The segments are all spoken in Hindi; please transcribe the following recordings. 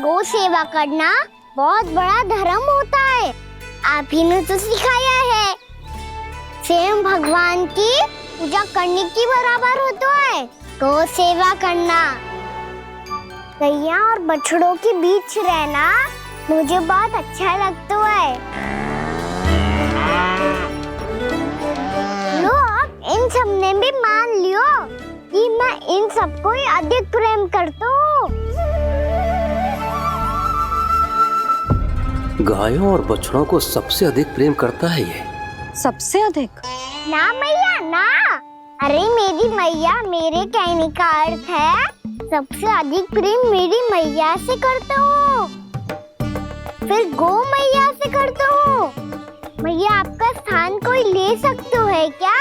गौ सेवा करना बहुत बड़ा धर्म होता है। आप ही ने तो सिखाया है। स्वयं भगवान की पूजा करने के बराबर होता है गौ सेवा करना। गैया और बछड़ों के बीच रहना मुझे बहुत अच्छा लगता है। लो अब इन सब ने भी मान लियो कि मैं इन सबको ही अधिक प्रेम करता हूँ। गायों और बछड़ों को सबसे अधिक प्रेम करता है ये। सबसे अधिक? ना मैया ना, अरे मेरी मैया, मेरे कहने का अर्थ है सबसे अधिक प्रेम मेरी मैया से करता हूँ, फिर गौ मैया से करता हूँ। मैया आपका स्थान कोई ले सकते है क्या?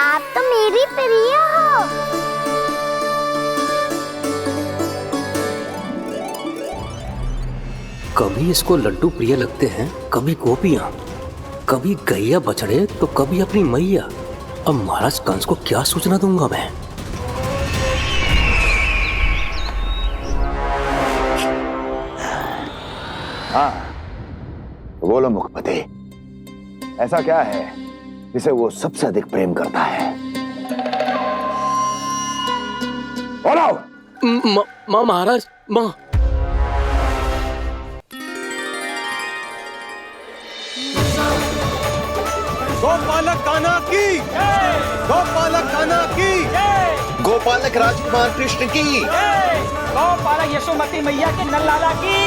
आप तो मेरी प्रिय हो। कभी इसको लड्डू प्रिय लगते हैं, कभी गोपियां, कभी गैया बछड़े, तो कभी अपनी मैया। अब महाराज कंस को क्या सूचना दूंगा मैं? हाँ, बोलो मुखपति, ऐसा क्या है जिसे वो सबसे अधिक प्रेम करता है? बोलो। माँ महाराज, माँ। गोपालक कान्हा की, गोपालक कान्हा की, गोपालक राजकुमार कृष्ण की, गोपालक यशोमती मैया के नल लाला की।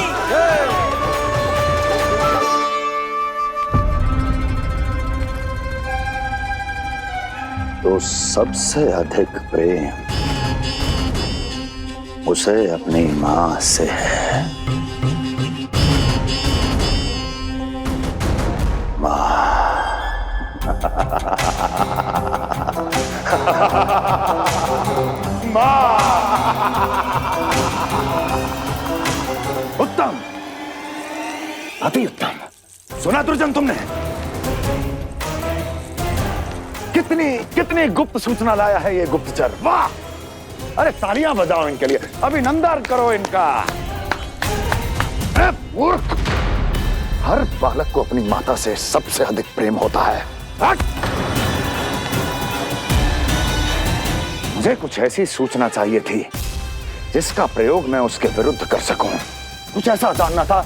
तो सबसे अधिक प्रेम उसे अपनी माँ से है। माँ। माँ। उत्तम, अति उत्तम। सुना दुर्जन तुमने? कितनी कितनी गुप्त सूचना लाया है ये गुप्तचर। वाह! अरे तालियां बजाओ इनके लिए, अभिनंदन करो इनका। मूर्ख! हर बालक को अपनी माता से सबसे अधिक प्रेम होता है। मुझे कुछ ऐसी सूचना चाहिए थी जिसका प्रयोग मैं उसके विरुद्ध कर सकूं। कुछ ऐसा जानना था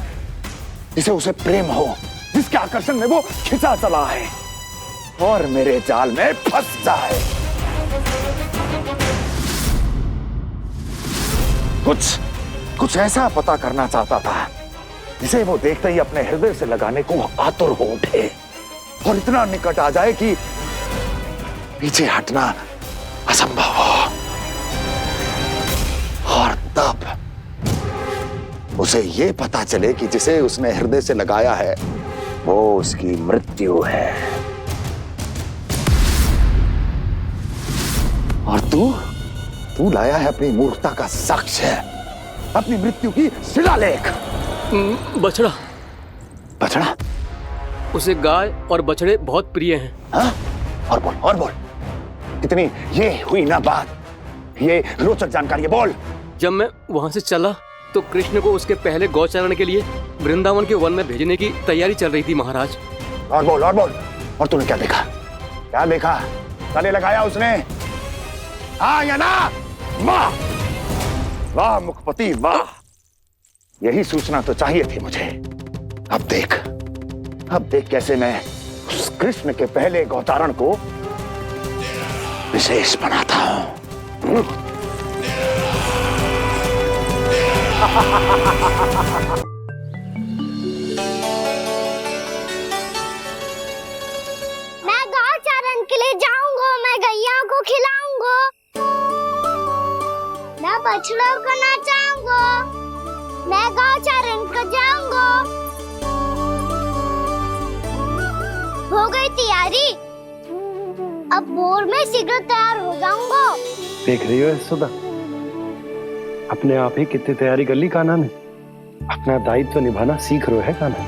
जिसे उसे प्रेम हो, जिसके आकर्षण में वो खिंचा चला है और मेरे जाल में फंस जाए। कुछ ऐसा पता करना चाहता था जिसे वो देखते ही अपने हृदय से लगाने को आतुर हो उठे और इतना निकट आ जाए कि पीछे हटना असंभव हो। और तब उसे ये पता चले कि जिसे उसने हृदय से लगाया है वो उसकी मृत्यु है। और तू लाया है अपनी मूर्खता का साक्ष्य, अपनी मृत्यु की शिलालेख। बछड़ा। बछड़ा? उसे गाय और बछड़े बहुत प्रिय हैं। हाँ? और बोल। कितनी ये हुई ना बात, ये रोचक जानकारी बोल। जब मैं वहां से चला तो कृष्ण को उसके पहले गौचारण के लिए वृंदावन के वन में भेजने की तैयारी चल रही थी महाराज। और बोल। और तूने क्या देखा? क्या देखा? गले लगाया उसने? हाँ या ना? वाह वाह मुखपति वाह, यही सूचना तो चाहिए थी मुझे। अब देख कैसे मैं उस कृष्ण के पहले गौतारण को विशेष बनाता हूं। मैं गौचारण के लिए जाऊंगा, मैं गैया को खिलाऊंगा, मैं बछड़ों को नचाऊंगा, मैं गौचारण को जाऊंगा। हो गई तैयारी, अब भोर में शीघ्र तैयार हो जाऊंगा। देख रही हो सुधा, अपने आप ही कितनी तैयारी कर ली कान्हा ने। अपना दायित्व निभाना सीख रहे है कान्हा।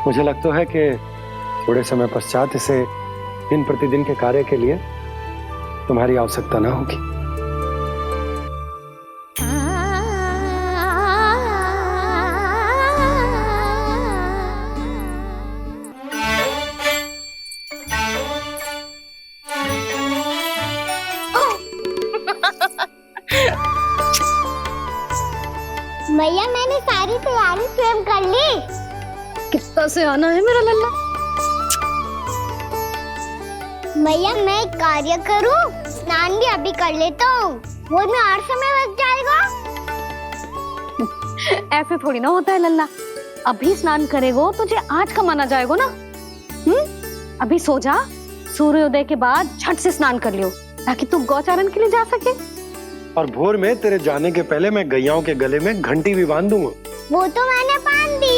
मुझे लगता है कि थोड़े समय पश्चात इसे दिन प्रतिदिन के कार्य के लिए तुम्हारी आवश्यकता ना होगी। मैया मैंने सारी तैयारी स्वयं कर ली। कितना से आना है मेरा लल्ला? मैया मैं एक कार्य करूं, स्नान भी अभी कर लेता हूँ, वो में और समय लग जाएगा। ऐसे थोड़ी ना होता है लल्ला, अभी स्नान करेगो तुझे आज कमाना जाएगो ना। अभी सो जा, सूर्योदय के बाद झट से स्नान कर लियो ताकि तू गौचारण के लिए जा सके। और भोर में तेरे जाने के पहले मैं गैयाओं के गले में घंटी भी बांध दूंगा। वो तो मैंने बांध दी।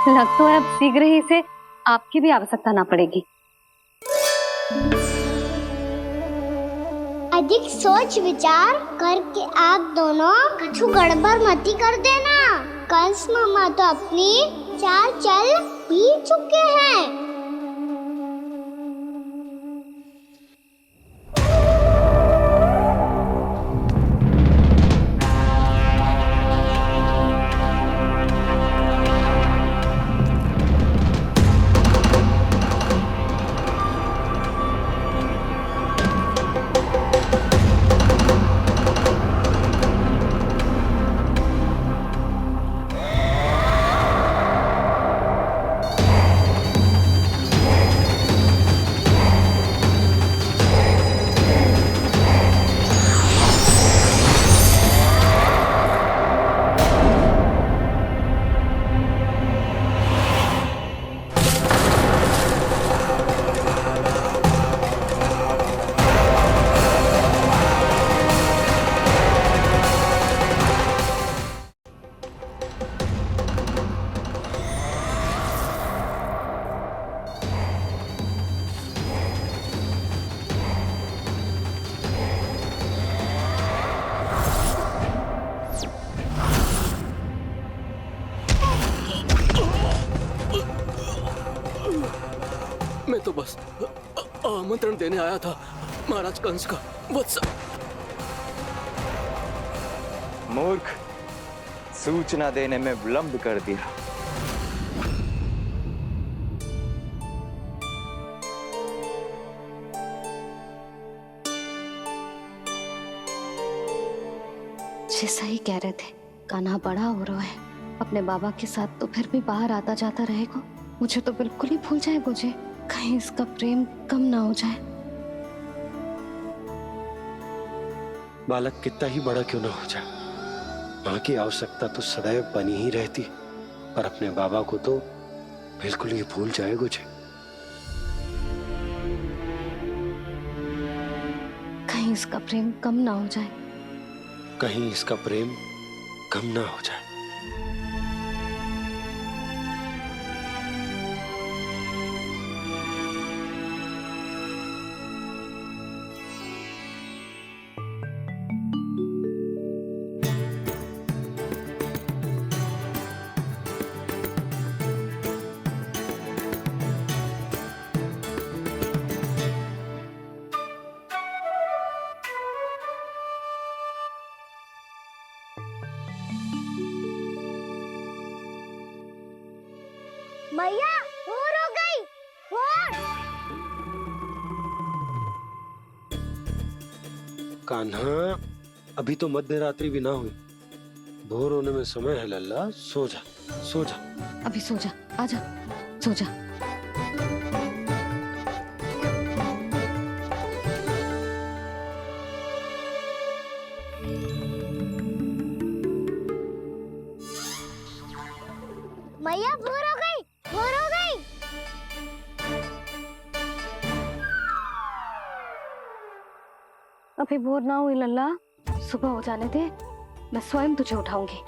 लग तो है अब शीघ्र ही से आपकी भी आवश्यकता ना पड़ेगी। अधिक सोच विचार करके आप दोनों कछु गड़बड़ मती कर देना। कंस मामा तो अपनी चाल चल भी चुके हैं। मैं तो बस आमंत्रण देने आया था महाराज कंस का। वत्स मूर्ख, सूचना देने में विलंब कर दिया। जैसा ही कह रहे थे, कान्हा बड़ा हो रहा है, अपने बाबा के साथ तो फिर भी बाहर आता जाता रहेगा। मुझे तो बिल्कुल ही भूल जाए मुझे, कहीं इसका प्रेम कम ना हो जाए। बालक कितना ही बड़ा क्यों ना हो जाए, माँ की आवश्यकता तो सदैव बनी ही रहती, पर अपने बाबा को तो बिल्कुल ही भूल जाए मुझे। कहीं इसका प्रेम कम ना हो जाए। कहीं इसका प्रेम कम ना हो जाए। मैया भोर हो गई, भोर। कान्हा, अभी तो मध्य रात्रि भी ना हुई, भोर होने में समय है लल्ला। सो जा, सो जा। अभी सो जा, आजा, सो जा। मैया भोर हो गई, भोर हो गई। अभी भोर ना हुई लल्ला, सुबह हो जाने दे, मैं स्वयं तुझे उठाऊंगी।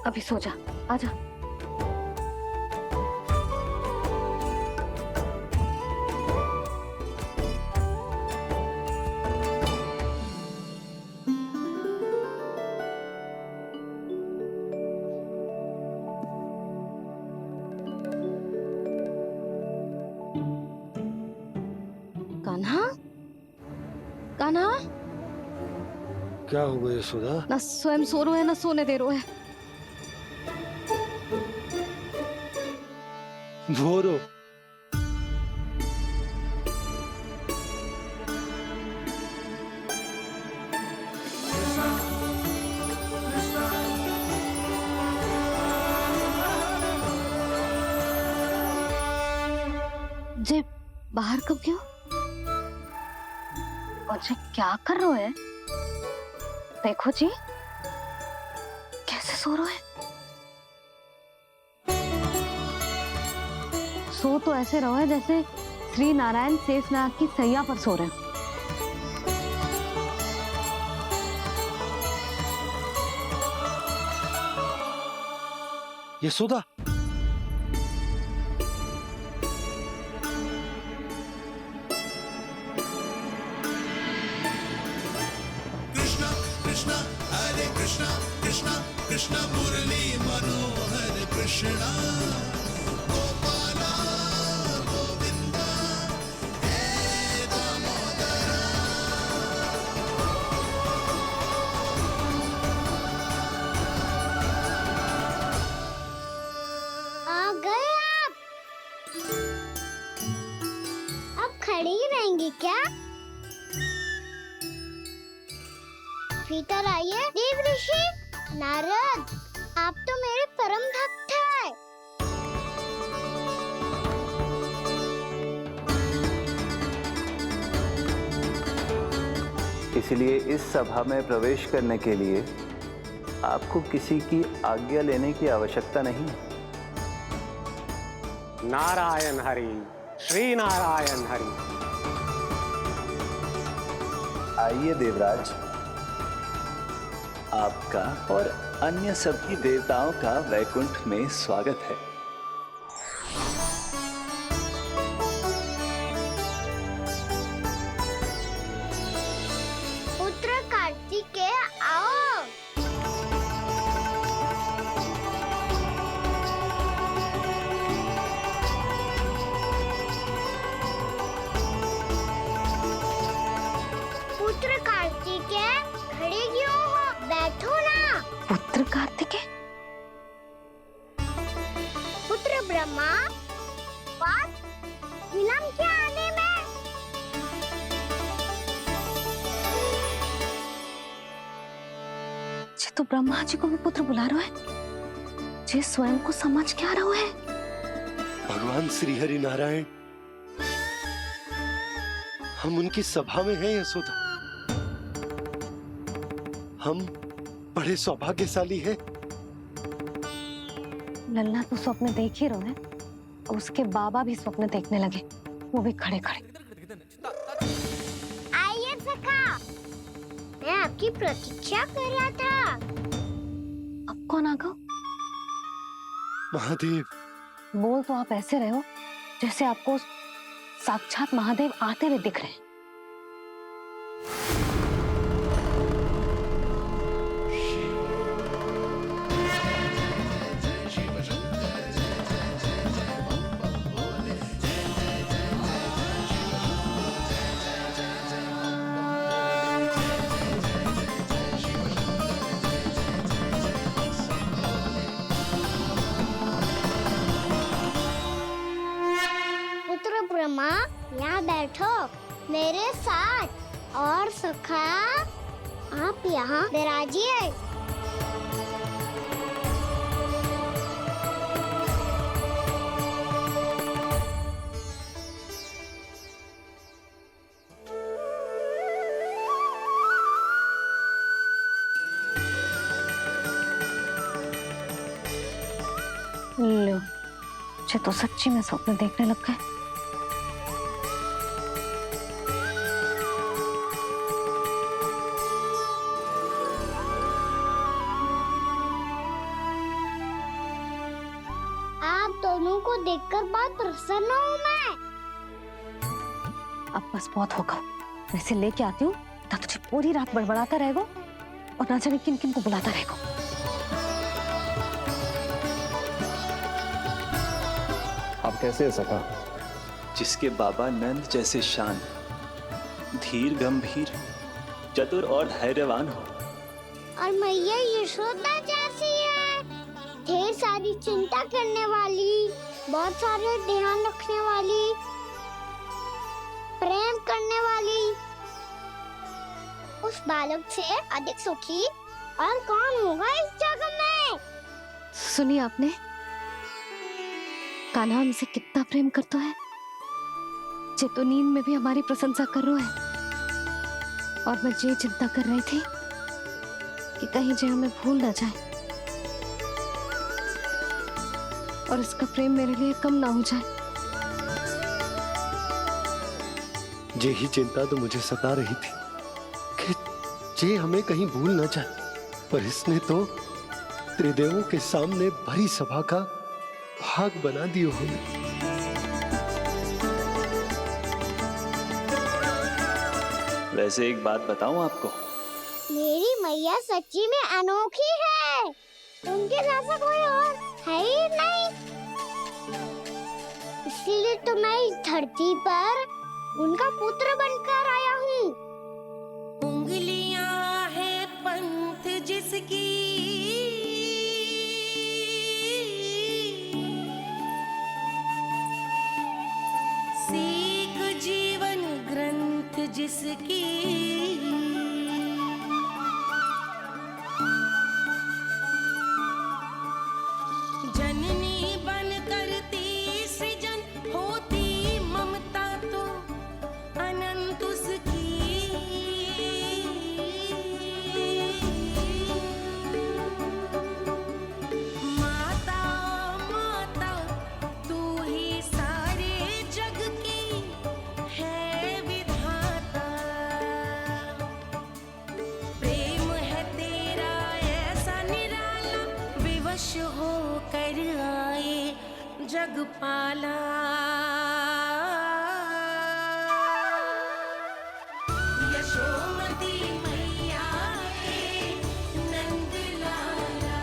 अभी सो जा, आजा। कान्हा, कान्हा, क्या हो गया यशोदा? ना स्वयं सो रो है ना सोने दे रो है। भोर हो। बाहर कब क्यों? मुझे क्या कर रहे है? देखो जी कैसे सो रहे हैं। सो तो ऐसे रहो है जैसे श्री नारायण शेषनाग की सैया पर सो रहे हैं। यशोदा, आ गए आप। अब खड़ी ही रहेंगी क्या? भीतर आइए देव ऋषि। नारद, आप तो मेरे परम भक्त हैं। इसलिए इस सभा में प्रवेश करने के लिए आपको किसी की आज्ञा लेने की आवश्यकता नहीं है। नारायण हरि, श्री नारायण हरि। आइए देवराज, आपका और अन्य सभी देवताओं का वैकुंठ में स्वागत है। पुत्र कार्तिकेय आओ। पुत्र कार्तिकेय, खड़े क्यों हो? बैठो ना। पुत्र कार्तिकेय? पुत्र ब्रह्मा, बात विलंब क्या आने में? जी तो ब्रह्मा जी को भी पुत्र बुला रहे हैं। जी स्वयं को समझ क्या रहे हैं? भगवान श्री हरि नारायण, हम उनकी सभा में हैं यशोदा। हम बड़े सौभाग्यशाली हैं। लल्ला तो स्वप्न देख ही रहे हैं, उसके बाबा भी स्वप्न देखने लगे, वो भी खड़े खड़े। आइए सखा, मैं आपकी प्रतीक्षा कर रहा था। अब कौन आ गया? महादेव। बोल तो आप ऐसे रहे हो जैसे आपको साक्षात महादेव आते हुए दिख रहे हैं। पुत्र ब्रह्मा, यहाँ बैठो मेरे साथ। और सखा, आप यहाँ विराजिए। लो, मुझे तो सच्ची में स्वप्न देखने लग गए। आप दोनों को देखकर बहुत प्रसन्न हूँ मैं। अब बस बहुत होगा, वैसे लेके आती हूँ ना, तुझे पूरी रात बड़बड़ाता रहेगा और ना जाने किन किन को बुलाता रहेगा। आप कैसे हैं सखा? जिसके बाबा नंद जैसे शांत, धीर गंभीर, चतुर और धैर्यवान हो, और मैया यशोदा जैसी है, ढेर सारी चिंता करने वाली, बहुत सारे ध्यान रखने वाली, प्रेम करने वाली। उस बालक से अधिक सुखी और कौन होगा इस जगत में? सुनिए आपने, कान्हा हमसे कितना प्रेम करता है। जे तो नींद में भी हमारी प्रशंसा कर रहा है, और मैं ये चिंता कर रही थी कि कहीं जे हमें भूल ना जाए और इसका प्रेम मेरे लिए कम ना हो जाए। यही चिंता तो मुझे सता रही थी कि जे हमें कहीं भूल ना जाए, पर इसने तो त्रिदेवों के सामने भरी सभा का भाग बना दियो हमें। वैसे एक बात बताऊं आपको, मेरी मैया सच्ची में अनोखी है, उनके जैसा कोई और है ही नहीं। इसीलिए तो मैं इस धरती पर उनका पुत्र बनकर आया हूँ। उंगलियां है पंथ जिसकी, सीख जीवन ग्रंथ जिसकी, जननी बन करती सृजन होती ममता तो अनंत उसकी। माता माता तू ही सारे जग की है विधाता, प्रेम है तेरा ऐसा निराला, विवश हो कर आए जग पाला। यशोमती मैया के नंद लाला,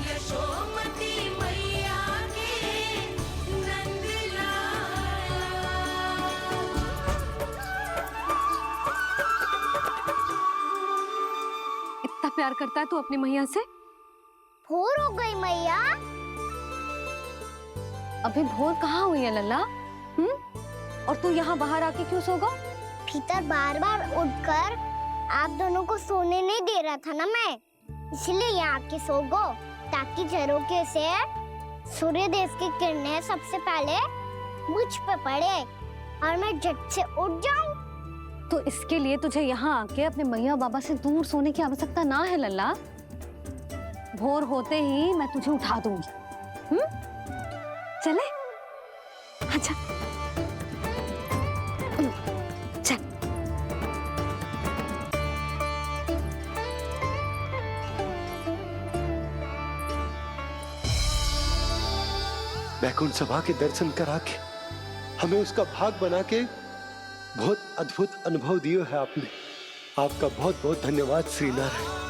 यशोमती मैया के नंद लाला। इतना प्यार करता है तू अपनी मैया से? भोर हो गई मैया। अभी भोर कहाँ हुई है लल्ला? और तू यहाँ बाहर आके क्यों सो गया? भीतर बार बार उठकर आप दोनों को सोने नहीं दे रहा था ना मैं, इसलिए यहाँ आके सो गो, ताकि झरोखे से सूर्य देव की किरणें सबसे पहले मुझ पे पड़े और मैं झट से उठ जाऊं। तो इसके लिए तुझे यहाँ आके अपने मैया बाबा से दूर सोने की आवश्यकता ना है लल्ला। भोर होते ही मैं तुझे उठा दूंगी। चले? अच्छा चल। बैकुंठ सभा के दर्शन करा के हमें उसका भाग बना के बहुत अद्भुत अनुभव दिया है आपने। आपका बहुत बहुत धन्यवाद श्रीनारायण।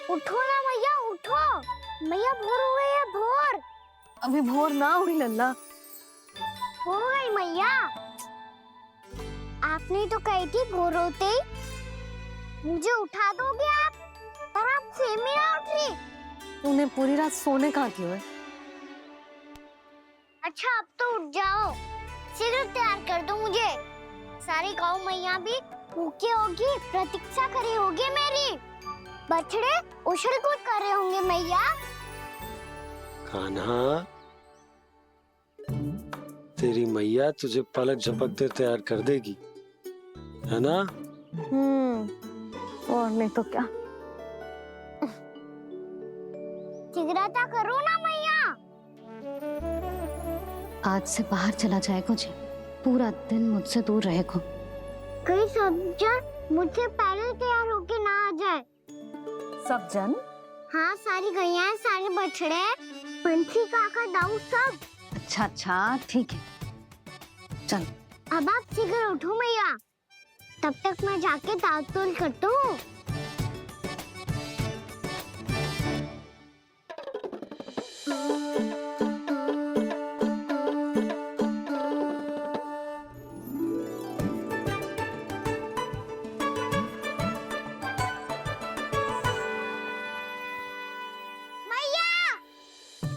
उठो ना मैया, उठो। मैया भोर हो गई है, भोर। अभी भोर ना हुई लल्ला। हो गई मैया। आपने तो कही थी भोर होते ही मुझे उठा दोगे आप, पर आप फिर भी ना उठी। तूने पूरी रात सोने कहाँ की है? अच्छा अब तो उठ जाओ, शीघ्र तैयार कर दो मुझे। सारी गाँव मैया भी भूखी होगी, प्रतीक्षा करी होगी मेरी। बछड़े उछल कूद कर रहे होंगे मैया। कान्हा, तेरी मैया तुझे पलक झपकते तैयार कर देगी, है ना? और नहीं तो क्या। शीघ्रता करो ना मैया। आज से बाहर चला जाएगा जी, पूरा दिन मुझसे दूर रहेगा। कहीं सब जन मुझसे पहले तैयार होके ना आ जाए। सब जन? हाँ, सारी गैया, सारे बछड़े, पंछी, काका, दाऊ सब। अच्छा अच्छा ठीक है, चल। अब आप शीघ्र उठो मैया, तब तक मैं जाके ताल-तोल करता हूँ।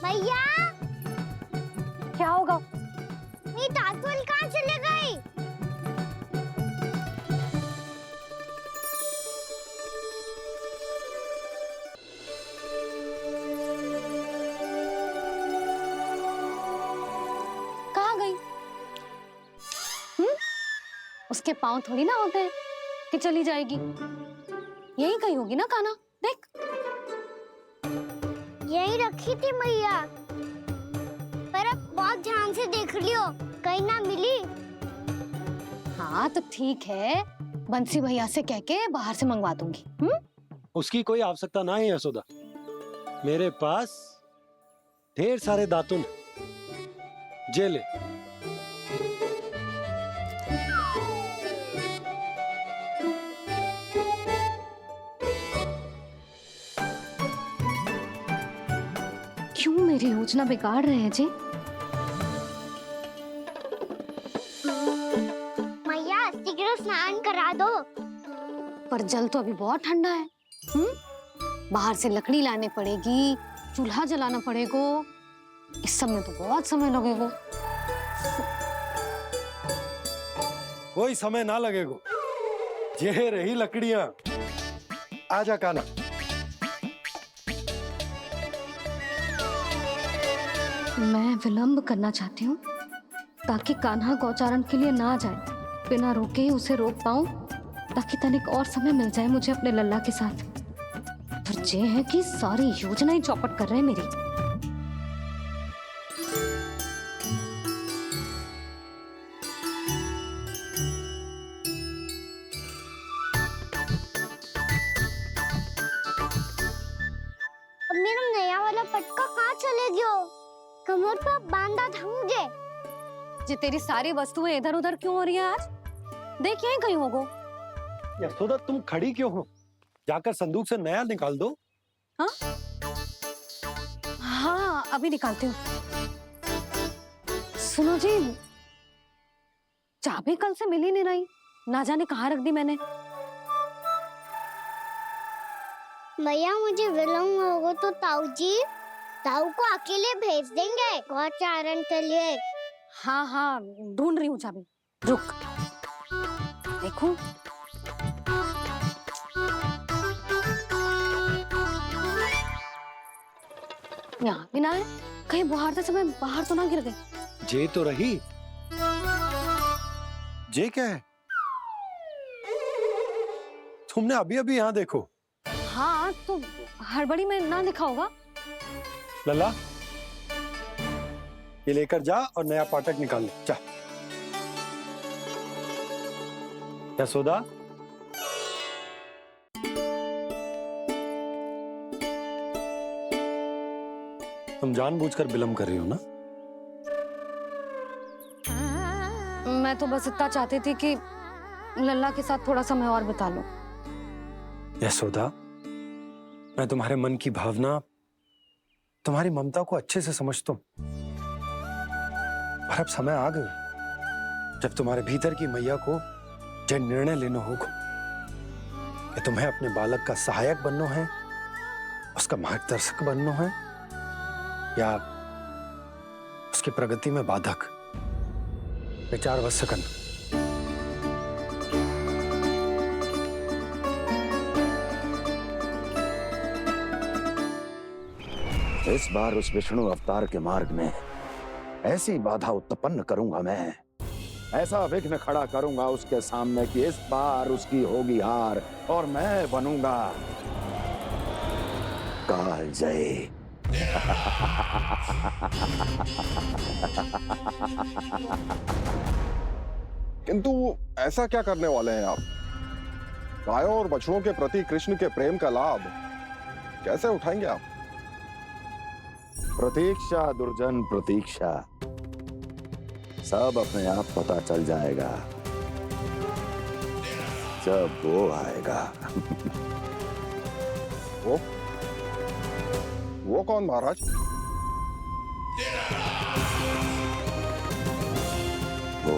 मैया, क्या होगा? मेरी दातुल कहाँ चले गई? कहाँ गई? उसके पाँव थोड़ी ना होते हैं कि चली जाएगी। यही कहीं होगी ना कान्हा, देख। यही रखी थी मैया, पर अब बहुत ध्यान से देख लियो, कहीं ना मिली। हाँ तो ठीक है, बंसी भैया से कह के बाहर से मंगवा दूंगी। उसकी कोई आवश्यकता ना है यशोदा, मेरे पास ढेर सारे दातुन जे ले। क्यों मेरी योजना बिगाड़ रहे हैं जी? मैया शीघ्र स्नान करा दो। पर जल तो अभी बहुत ठंडा है। बाहर से लकड़ी लानी पड़ेगी, चूल्हा जलाना पड़ेगा, इस सब में तो बहुत समय लगेगा। कोई समय ना लगेगा, ये रही लकड़ियां। आजा कान्हा। मैं विलंब करना चाहती हूँ ताकि कान्हा गौचारण के लिए ना जाए, बिना रोके ही उसे रोक पाऊं, ताकि तनिक और समय मिल जाए मुझे अपने लल्ला के साथ। पर ये है कि सारी योजना ही चौपट कर रहे हैं मेरी। अब मेरा नया वाला पटका कहाँ चले गयो? कमर पर बांधा था मुझे। ये तेरी सारी वस्तुएं इधर उधर क्यों हो रही हैं आज? देख यहीं कहीं होगो। यशोदा तुम खड़ी क्यों हो? जाकर संदूक से नया निकाल दो। हाँ हाँ, अभी निकालती हूँ। सुनो जी, चाबी कल से मिल ही नहीं रही, ना जाने कहाँ रख दी मैंने। मैया मुझे विलम्ब होगा तो ताऊ को अकेले भेज देंगे गौचारण के लिए। हाँ हाँ, ढूंढ रही हूँ चाबी, रुक। देखो यहाँ भी ना है, कहीं बुहारते समय बाहर तो ना गिर गई। जे तो रही। जे क्या है? तुमने अभी अभी यहाँ देखो। हाँ तो हड़बड़ी में ना लिखा होगा। लल्ला, ये लेकर जा और नया पाठक निकाल ले, जा। यशोदा, तुम जानबूझकर विलंब कर रही हो ना? मैं तो बस इतना चाहती थी कि लल्ला के साथ थोड़ा समय और बिता लूं। यशोदा, मैं तुम्हारे मन की भावना, तुम्हारी ममता को अच्छे से समझता हूं। पर अब समय आ गया जब तुम्हारे भीतर की मैया को यह निर्णय लेना होगा कि तुम्हें अपने बालक का सहायक बनना है, उसका मार्गदर्शक बनना है, या उसकी प्रगति में बाधक। विचार अवश्य करना। इस बार उस विष्णु अवतार के मार्ग में ऐसी बाधा उत्पन्न करूंगा मैं, ऐसा विघ्न खड़ा करूंगा उसके सामने कि इस बार उसकी होगी हार और मैं बनूंगा कालजयी। किंतु ऐसा क्या करने वाले हैं आप? गायों और बछड़ों के प्रति कृष्ण के प्रेम का लाभ कैसे उठाएंगे आप? प्रतीक्षा दुर्जन प्रतीक्षा, सब अपने आप पता चल जाएगा जब वो आएगा। वो कौन महाराज? वो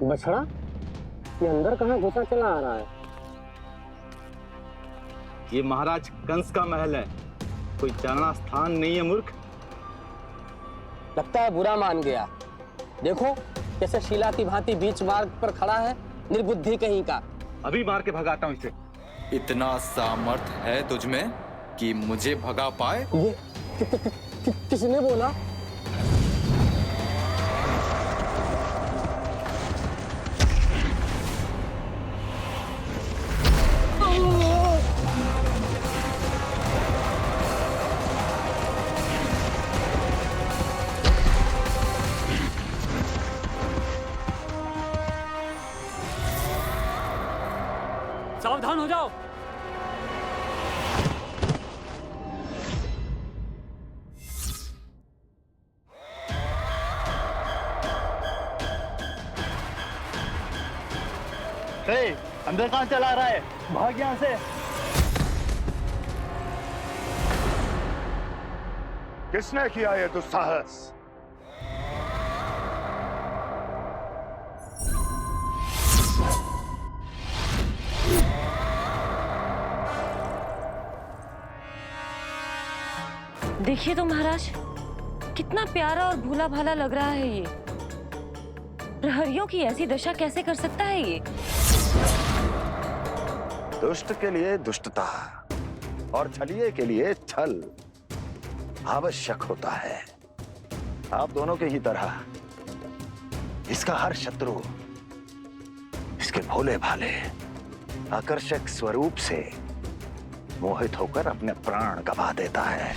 बछड़ा ये अंदर कहाँ घुसा चला आ रहा है? ये महाराज कंस का महल है, कोई चलना स्थान नहीं है मूर्ख। लगता है बुरा मान गया। देखो कैसे शीला की भांति बीच मार्ग पर खड़ा है, निर्बुद्धि कहीं का। अभी मार के भगाता हूँ इसे। इतना सामर्थ है तुझमें कि मुझे भगा पाए? ये किसने बोला? सावधान हो जाओ। अंदर कहाँ चला रहा है? भाग यहाँ से। किसने किया ये दुस्साहस? देखिए तो महाराज, कितना प्यारा और भोला भाला लग रहा है ये। प्रहरियों की ऐसी दशा कैसे कर सकता है ये? दुष्ट के लिए दुष्टता और छलिए के लिए छल आवश्यक होता है। आप दोनों के ही तरह इसका हर शत्रु इसके भोले भाले आकर्षक स्वरूप से मोहित होकर अपने प्राण गंवा देता है।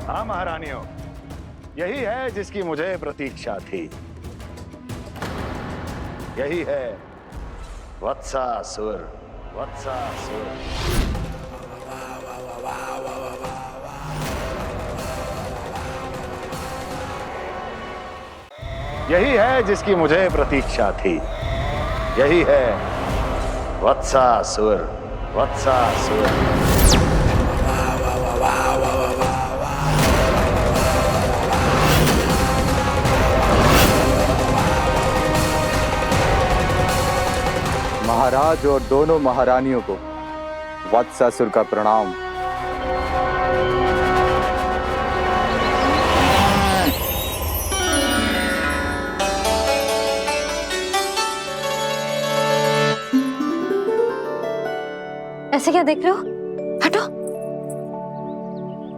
हाँ महारानियों, यही है जिसकी मुझे प्रतीक्षा थी। यही है वत्सासुर। वत्सासुर यही है जिसकी मुझे प्रतीक्षा थी। यही है वत्सासुर। वत्सासुर महाराज और दोनों महारानियों को वत्सासुर का प्रणाम। ऐसे क्या देख रहे हो? हटो।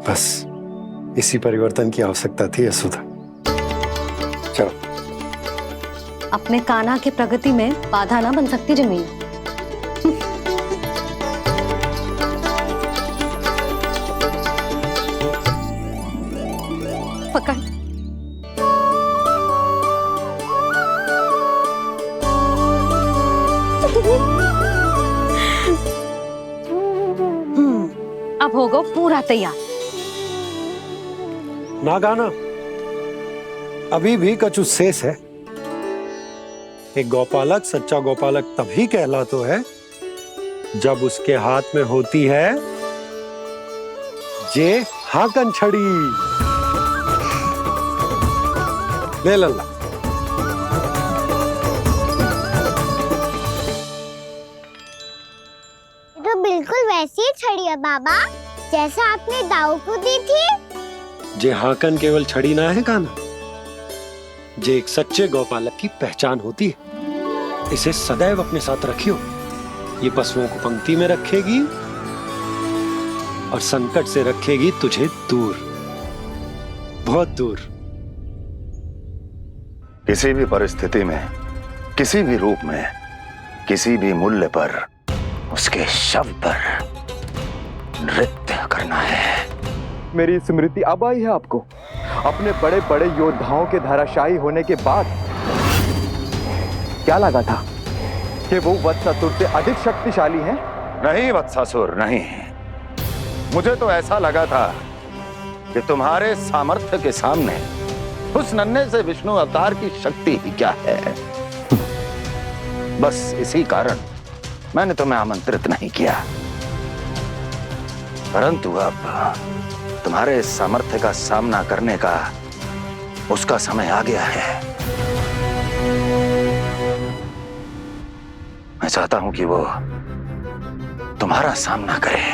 बस इसी परिवर्तन की आवश्यकता थी यशोदा। चलो। अपने कान्हा के प्रगति में बाधा ना बन सकती जमीन। पकड़। अब होगा पूरा तैयार। ना गाना, अभी भी कछु शेष है। एक गौपालक सच्चा गौपालक तभी कहलाता है जब उसके हाथ में होती है जे हाकन छड़ी। ले लल्ला। तो बिल्कुल वैसी ही छड़ी है बाबा, जैसा आपने दाऊ को दी थी। जे हाकन केवल छड़ी ना है कान्हा, जे एक सच्चे गौपालक की पहचान होती है। इसे सदैव अपने साथ रखियो। ये पशुओं को पंक्ति में रखेगी और संकट से रखेगी तुझे दूर, बहुत दूर। किसी भी परिस्थिति में, किसी भी रूप में, किसी भी मूल्य पर उसके शव पर नृत्य करना है। मेरी स्मृति अब आई है आपको? अपने बड़े बड़े योद्धाओं के धराशायी होने के बाद क्या लगा था कि वो वत्सासुर से अधिक शक्तिशाली हैं? नहीं वत्सासुर, नहीं। मुझे तो ऐसा लगा था कि तुम्हारे सामर्थ्य के सामने उस नन्हे से विष्णु अवतार की शक्ति ही क्या है। बस इसी कारण मैंने तुम्हें आमंत्रित नहीं किया। परंतु अब तुम्हारे सामर्थ्य का सामना करने का उसका समय आ गया है। मैं चाहता हूं कि वो तुम्हारा सामना करे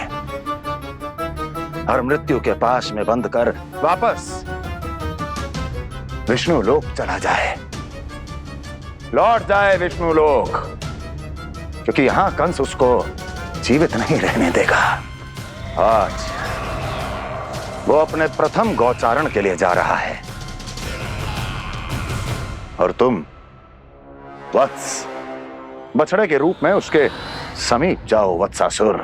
और मृत्यु के पास में बंद कर वापस विष्णु लोक चला जाए, लौट जाए विष्णु लोक, क्योंकि यहां कंस उसको जीवित नहीं रहने देगा। आज वो अपने प्रथम गौचारण के लिए जा रहा है और तुम वत्स बछड़े के रूप में उसके समीप जाओ वत्सासुर।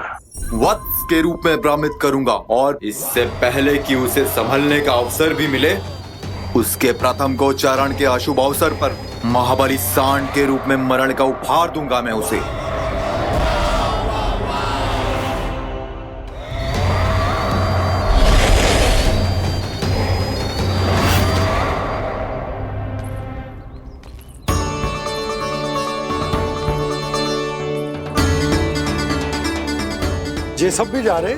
वत्स के रूप में भ्रमित करूंगा और इससे पहले कि उसे संभलने का अवसर भी मिले, उसके प्रथम गोचारण के अशुभ अवसर पर महाबली सांड के रूप में मरण का उपहार दूंगा मैं उसे। ये सब भी जा रहे?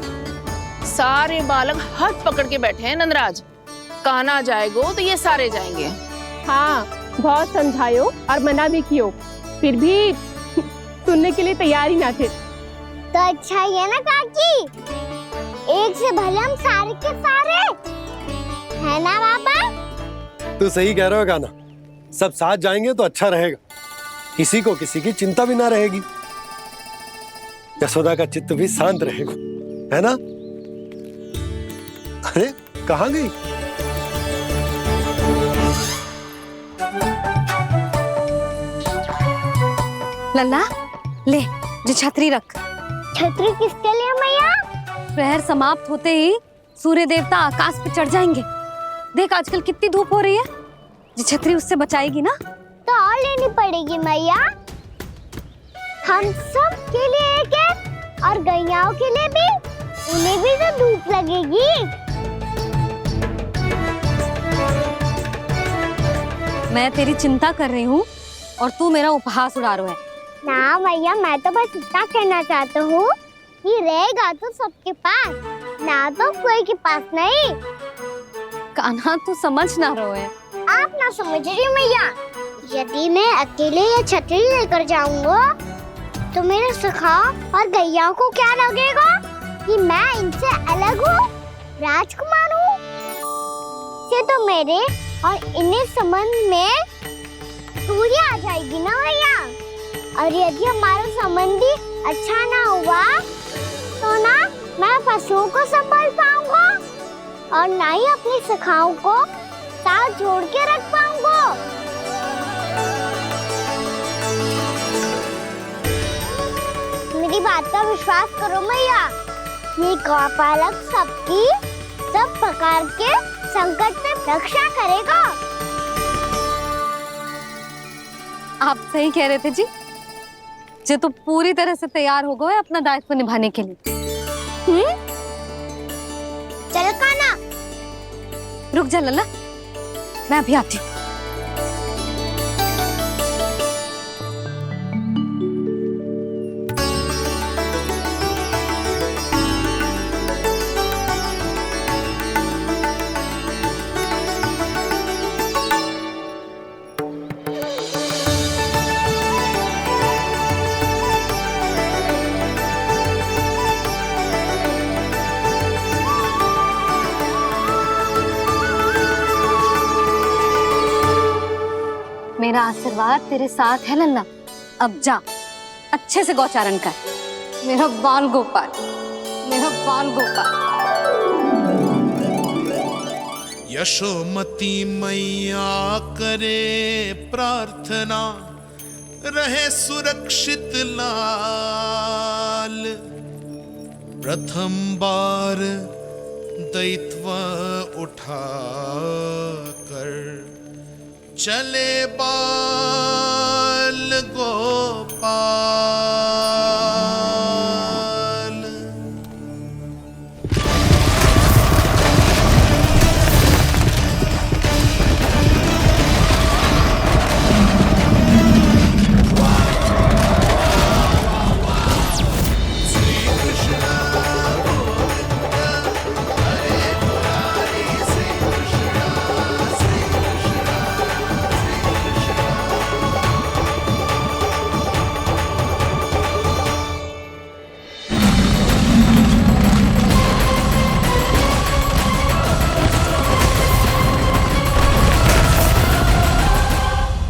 सारे बालक हाथ पकड़ के बैठे हैं नंदराज। कान्हा जाएगो तो ये सारे जाएंगे। हाँ, बहुत समझायो और मना भी कियो, फिर भी सुनने के लिए तैयार ही ना थे। तो अच्छा ही है ना काकी, एक से भले हम सारे के सारे, है ना बाबा? तू सही कह रहा हो गाना, सब साथ जाएंगे तो अच्छा रहेगा, किसी को किसी की चिंता भी ना रहेगी, यशोदा का चित्त भी शांत रहेगा, है ना? अरे कहाँ गई? लल्ला ले, जो छतरी रख। छतरी किसके लिए मैया? प्रहर समाप्त होते ही सूर्य देवता आकाश पे चढ़ जाएंगे। देख आजकल कितनी धूप हो रही है, जो छतरी उससे बचाएगी ना। तो और लेनी पड़ेगी मैया, हम सब के लिए एक एक और गैयाओं के लिए भी, उन्हें भी तो धूप लगेगी। मैं तेरी चिंता कर रही हूँ और तू मेरा उपहास उड़ा रहा है। ना भैया, मैं तो बस इतना कहना चाहता हूँ कि रहेगा तो सबके पास, ना तो कोई के पास नहीं। कान्हा तू समझ ना रहो है। आप ना समझ रही मैया, यदि मैं अकेले ये छतरी लेकर जाऊंगा तो मेरे सखा और गैया को क्या लगेगा कि मैं इनसे अलग हूँ, राजकुमार हूँ। से तो मेरे और इन्हें संबंध में दूरी आ जाएगी ना भैया। और यदि हमारा संबंधी अच्छा ना हुआ तो ना मैं पशुओं को संभाल पाऊंगा और ना ही अपनी सखाओं को साथ जोड़ के रख पाऊंगा। मेरी बात का विश्वास करो मैया, ये गौपालक सबकी सब प्रकार के संकट से रक्षा करेगा। आप सही कह रहे थे जी, जो तो पूरी तरह से तैयार हो गए अपना दायित्व निभाने के लिए। चल कान्हा। रुक जा लल्ला, मैं अभी आती हूँ। मेरा आशीर्वाद तेरे साथ है लल्ला। अब जा, अच्छे से गौचारण कर। मेरा बाल गोपाल, मेरा बाल गोपाल। यशोमती मैया करे प्रार्थना, रहे सुरक्षित लाल। प्रथम बार दैत्व उठा कर चले बाल गोपाल।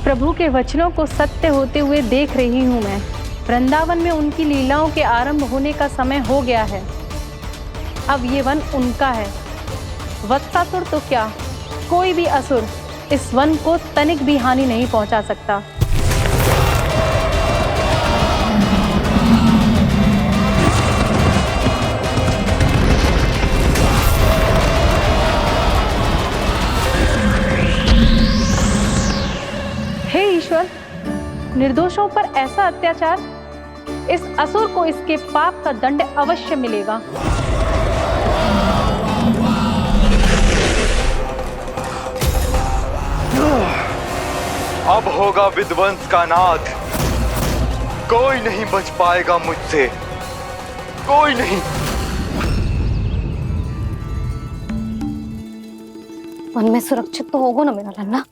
प्रभु के वचनों को सत्य होते हुए देख रही हूँ मैं। वृंदावन में उनकी लीलाओं के आरंभ होने का समय हो गया है। अब ये वन उनका है। वत्सासुर तो क्या, कोई भी असुर इस वन को तनिक भी हानि नहीं पहुंचा सकता। हे ईश्वर, निर्दोषों पर ऐसा अत्याचार, इस असुर को इसके पाप का दंड अवश्य मिलेगा। अब होगा विध्वंस का नाद। कोई नहीं बच पाएगा मुझसे, कोई नहीं। वन में सुरक्षित तो होगा ना मेरा लल्ला?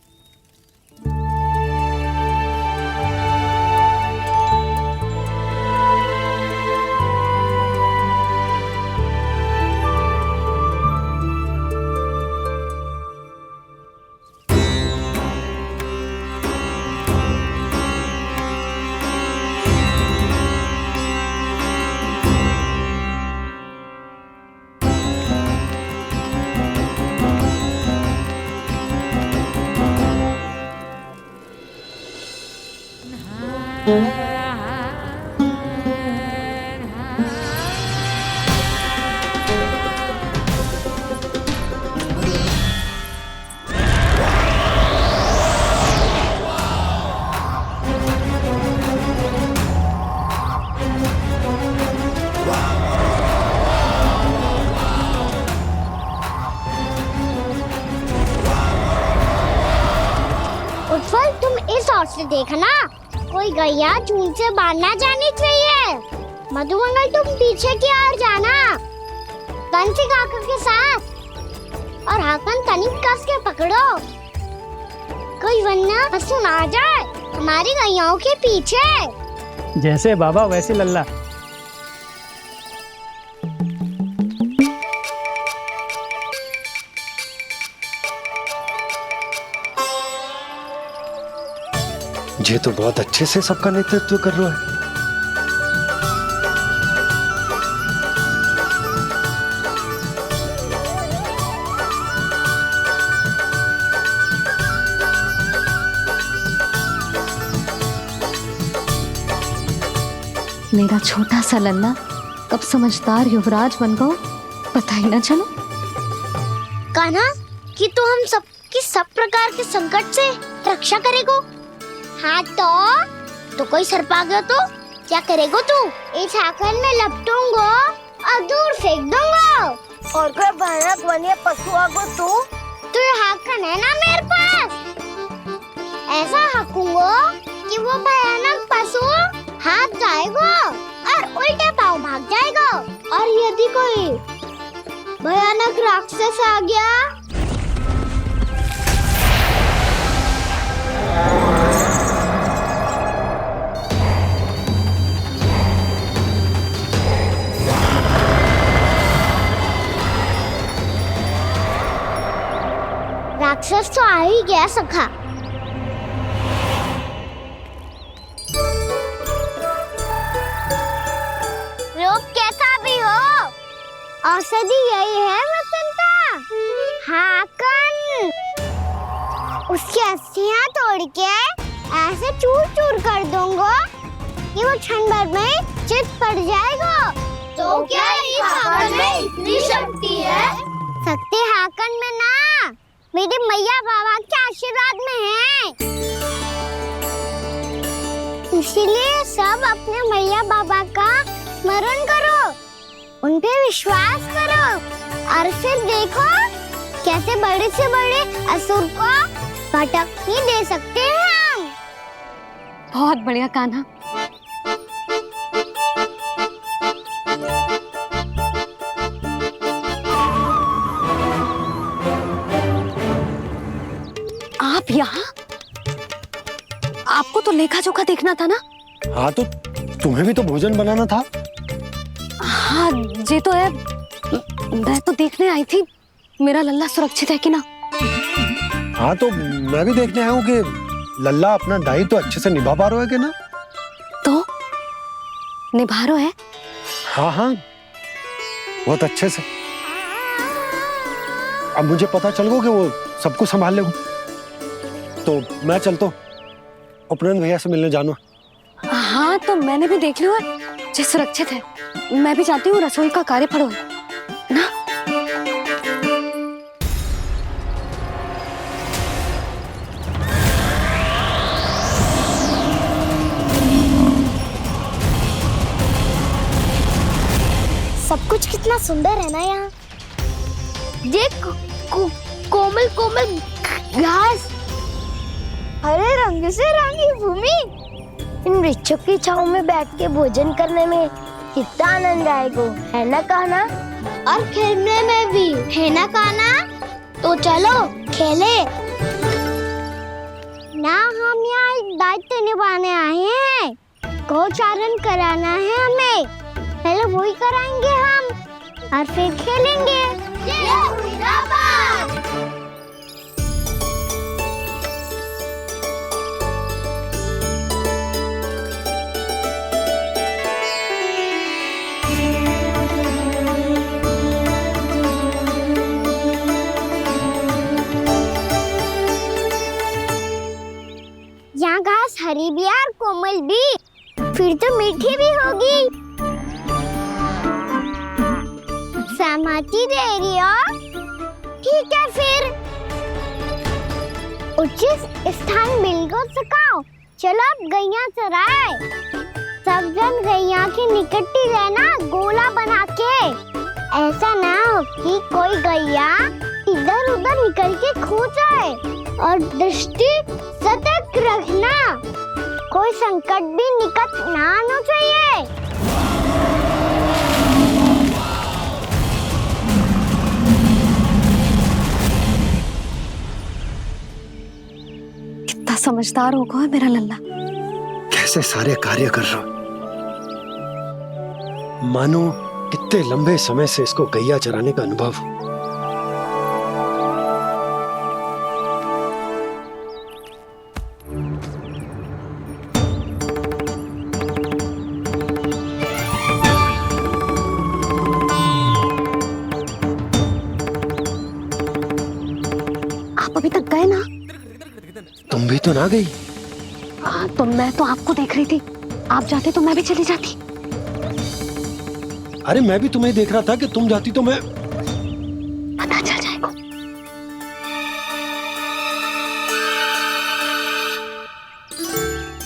उत्पल, तुम इस ओर से देखना, कोई गैया चून से बाहर ना जानी चाहिए। मधुमंगल, तुम पीछे की ओर जाना, कंसी काका के साथ, और हाकन तनिक कस के पकड़ो, कोई वरना पशु ना जाए हमारी गैयाओं के पीछे। जैसे बाबा वैसे लल्ला। ये तो बहुत अच्छे से सबका नेतृत्व कर रहा है। मेरा छोटा सा लल्ला कब समझदार युवराज बन गो, पता ही ना चलो। कान्हा, कि तू हम सब की सब प्रकार के संकट से रक्षा करेगो। हाँ तो कोई सर्प आ गया तो क्या करेगो तू? इस हाकन में लपटूंगा और दूर फेंक दूंगा। और कोई भयानक वन्य पशु आगो तो ये हाकन है ना मेरे पास, ऐसा हाकूंगा कि वो भयानक पशु हाथ जाएगा और उल्टे पांव भाग जाएगा। और यदि कोई भयानक राक्षस आ गया राक्षस तो आ ही गया सखा। लोग कैसा भी हो, औषधि यही है वसंता। हाकन उसकी अस्थियां तोड़ के ऐसे चूर चूर कर दूंगा कि वो क्षण भर में चित पड़ जाएगा। तो क्या इस हाकन में इतनी शक्ति है? शक्ति हाकन में ना, मेरी मैया बाबा के आशीर्वाद में है। इसीलिए सब अपने मैया बाबा का स्मरण करो, उन पे विश्वास करो और फिर देखो कैसे बड़े से बड़े असुर को भटक ही दे सकते हैं हम। बहुत बढ़िया कान्हा। आप यहाँ? आपको तो लेखा जोखा देखना था ना? हाँ तो तुम्हें भी तो भोजन बनाना था। हाँ ये तो है, मैं तो देखने आई थी मेरा लल्ला सुरक्षित है कि ना। हाँ तो मैं भी देखने आया हूँ कि लल्ला अपना दायित्व तो अच्छे से निभा पा रहा है कि ना? तो निभा रहा है? हाँ हाँ, बहुत अच्छे से। अब मुझे पता चल गया कि वो सब कुछ संभाल लेगा, तो मैं चलता हूँ, उपनंद भैया से मिलने जाना। हाँ, तो मैंने भी देख लिया है, जे सुरक्षित है। मैं भी चाहती हूँ रसोई का कार्य पड़ो ना। सब कुछ कितना सुंदर है ना यहाँ। देख कोमल कोमल घास, हरे रंग से रंगी भूमि। इन वृक्षों की छांव में बैठ के भोजन करने में कितना आनंद आएगा, है ना कान्हा? और खेलने में भी, है ना कान्हा? तो चलो खेले ना। हम यहाँ एक दायित्व निभाने आए हैं, गोचारण कराना है हमें। पहले वही कराएंगे हम और फिर खेलेंगे। यहाँ घास हरी भी और कोमल भी, फिर तो मीठी भी होगी। सहमति दे रही हो? ठीक है फिर उचित स्थान मिल को सकाओ। चलो अब गैया चराए। सब जन गैया के निकट ही रहना, गोला बना के। ऐसा ना हो कि कोई गैया इधर उधर निकल के खो जाए। और दृष्टि सतर्क रखना, कोई संकट भी निकट ना आना चाहिए। कितना समझदार होगा है मेरा लल्ला। कैसे सारे कार्य कर रहा, मानो कितने लंबे समय से इसको गैया चराने का अनुभव हो। आप अभी तक गए ना? तुम भी तो ना गई। हाँ, तो मैं तो आपको देख रही थी। आप जाते तो मैं भी चली जाती। अरे मैं भी तुम्हें देख रहा था कि तुम जाती तो मैं। पता चल जाएगा।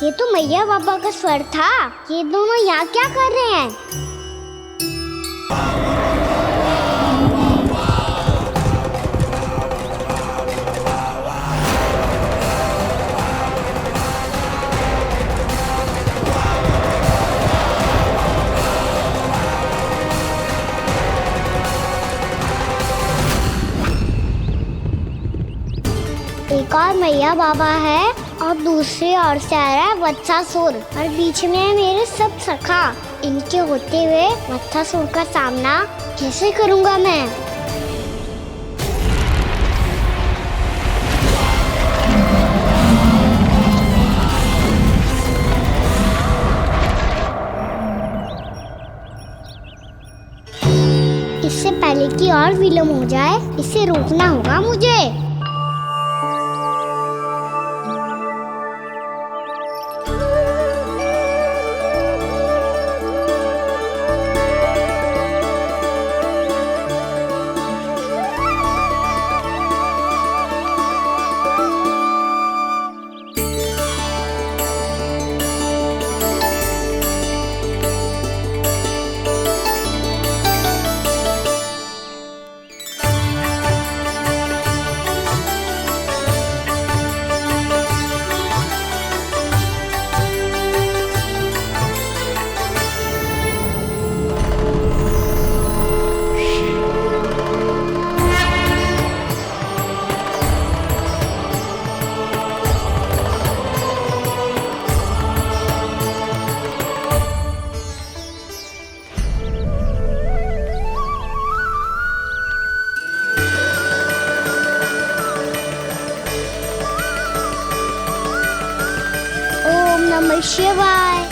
ये तो मैया बाबा का स्वर था। ये दोनों यहाँ क्या कर रहे हैं? एक और मैया बाबा है और दूसरी ओर से आ रहा है वत्सासुर, और बीच में है मेरे सब सखा। इनके होते हुए वत्सासुर का सामना कैसे करूंगा मैं? इससे पहले कि और विलम्ब हो जाए, इसे रोकना होगा मुझे। नमः शिवाय।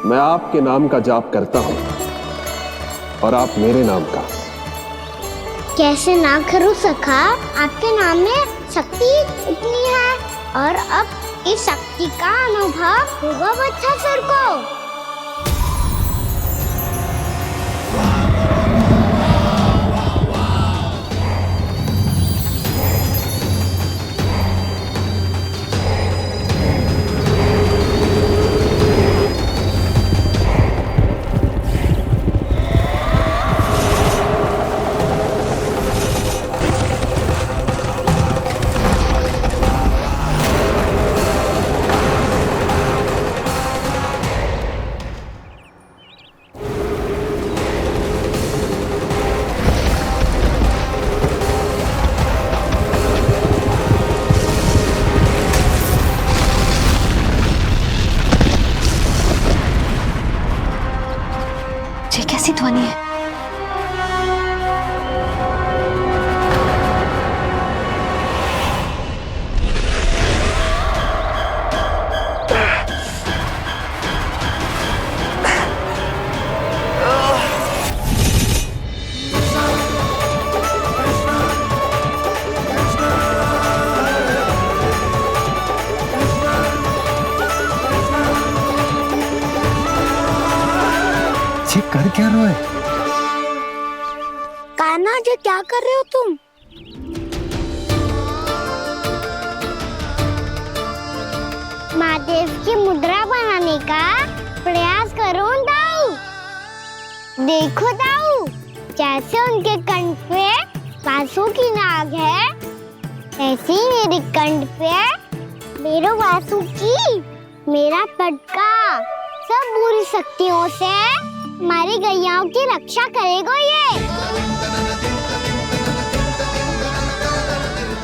मैं आपके नाम का जाप करता हूं और आप मेरे नाम का। कैसे ना करूं सखा, आपके नाम में शक्ति इतनी है और अब इस शक्ति का अनुभव होगा वत्सासुर को। ये कैसी ध्वनि है? ये कर क्या रहे हो? कान्हा जी क्या कर रहे हो तुम? महादेव की मुद्रा बनाने का प्रयास करो दाऊ। देखो दाऊ, जैसे उनके कंठ पे वासु की नाग है, ऐसे ही मेरे कंठ पे मेरो वासु की मेरा पटका सब बुरी शक्तियों से हमारी गैयाओं की रक्षा करेगा ये।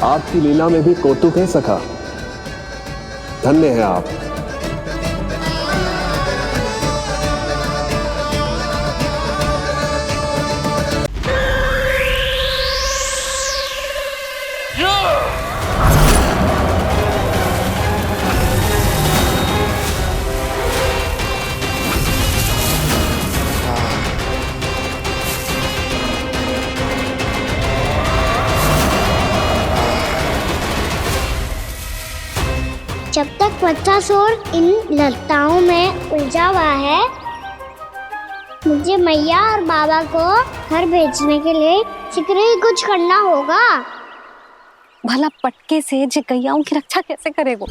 आपकी लीला में भी कौतुक है सखा, धन्य है आप। जब तक वत्सासुर इन लताओं में उलझा हुआ है, मुझे मैया और बाबा को घर भेजने के लिए शीघ्र ही कुछ करना होगा। भला पटके से जे गैयाओं की रक्षा कैसे करेगो?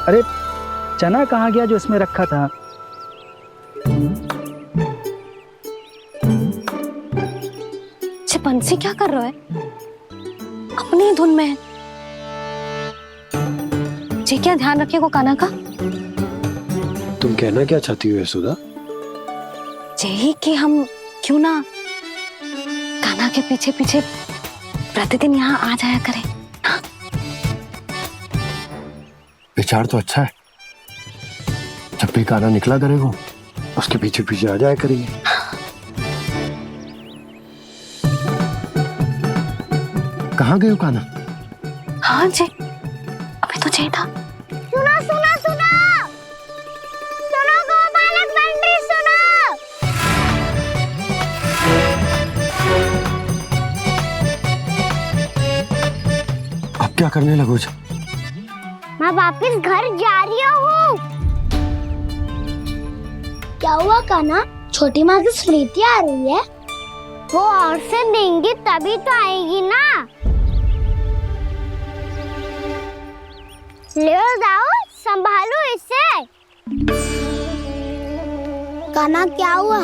अरे चना कहाँ गया जो इसमें रखा था? बंसी क्या कर रहा है? अपनी धुन में है। जी क्या ध्यान रखिएगा कान्हा का। तुम कहना क्या चाहती हो यशोदा? यही कि हम क्यों ना कान्हा के पीछे पीछे प्रतिदिन यहाँ आ जाया करें। हाँ? विचार तो अच्छा है। जब भी कान्हा निकला करेगा उसके पीछे पीछे आ जाया करेंगे। कहाँ गए हो कान्हा? हाँ जी, अभी तो चाहिए था। सुनो सुनो सुनो सुनो गोपालक बंटी सुनो। अब क्या करने लगो? मैं वापस घर जा रही हूँ। क्या हुआ कान्हा? छोटी माँ की स्मृति आ रही है। वो और से देंगी तभी तो आएगी ना। ले जाओ, संभालो इसे। कान्हा क्या हुआ?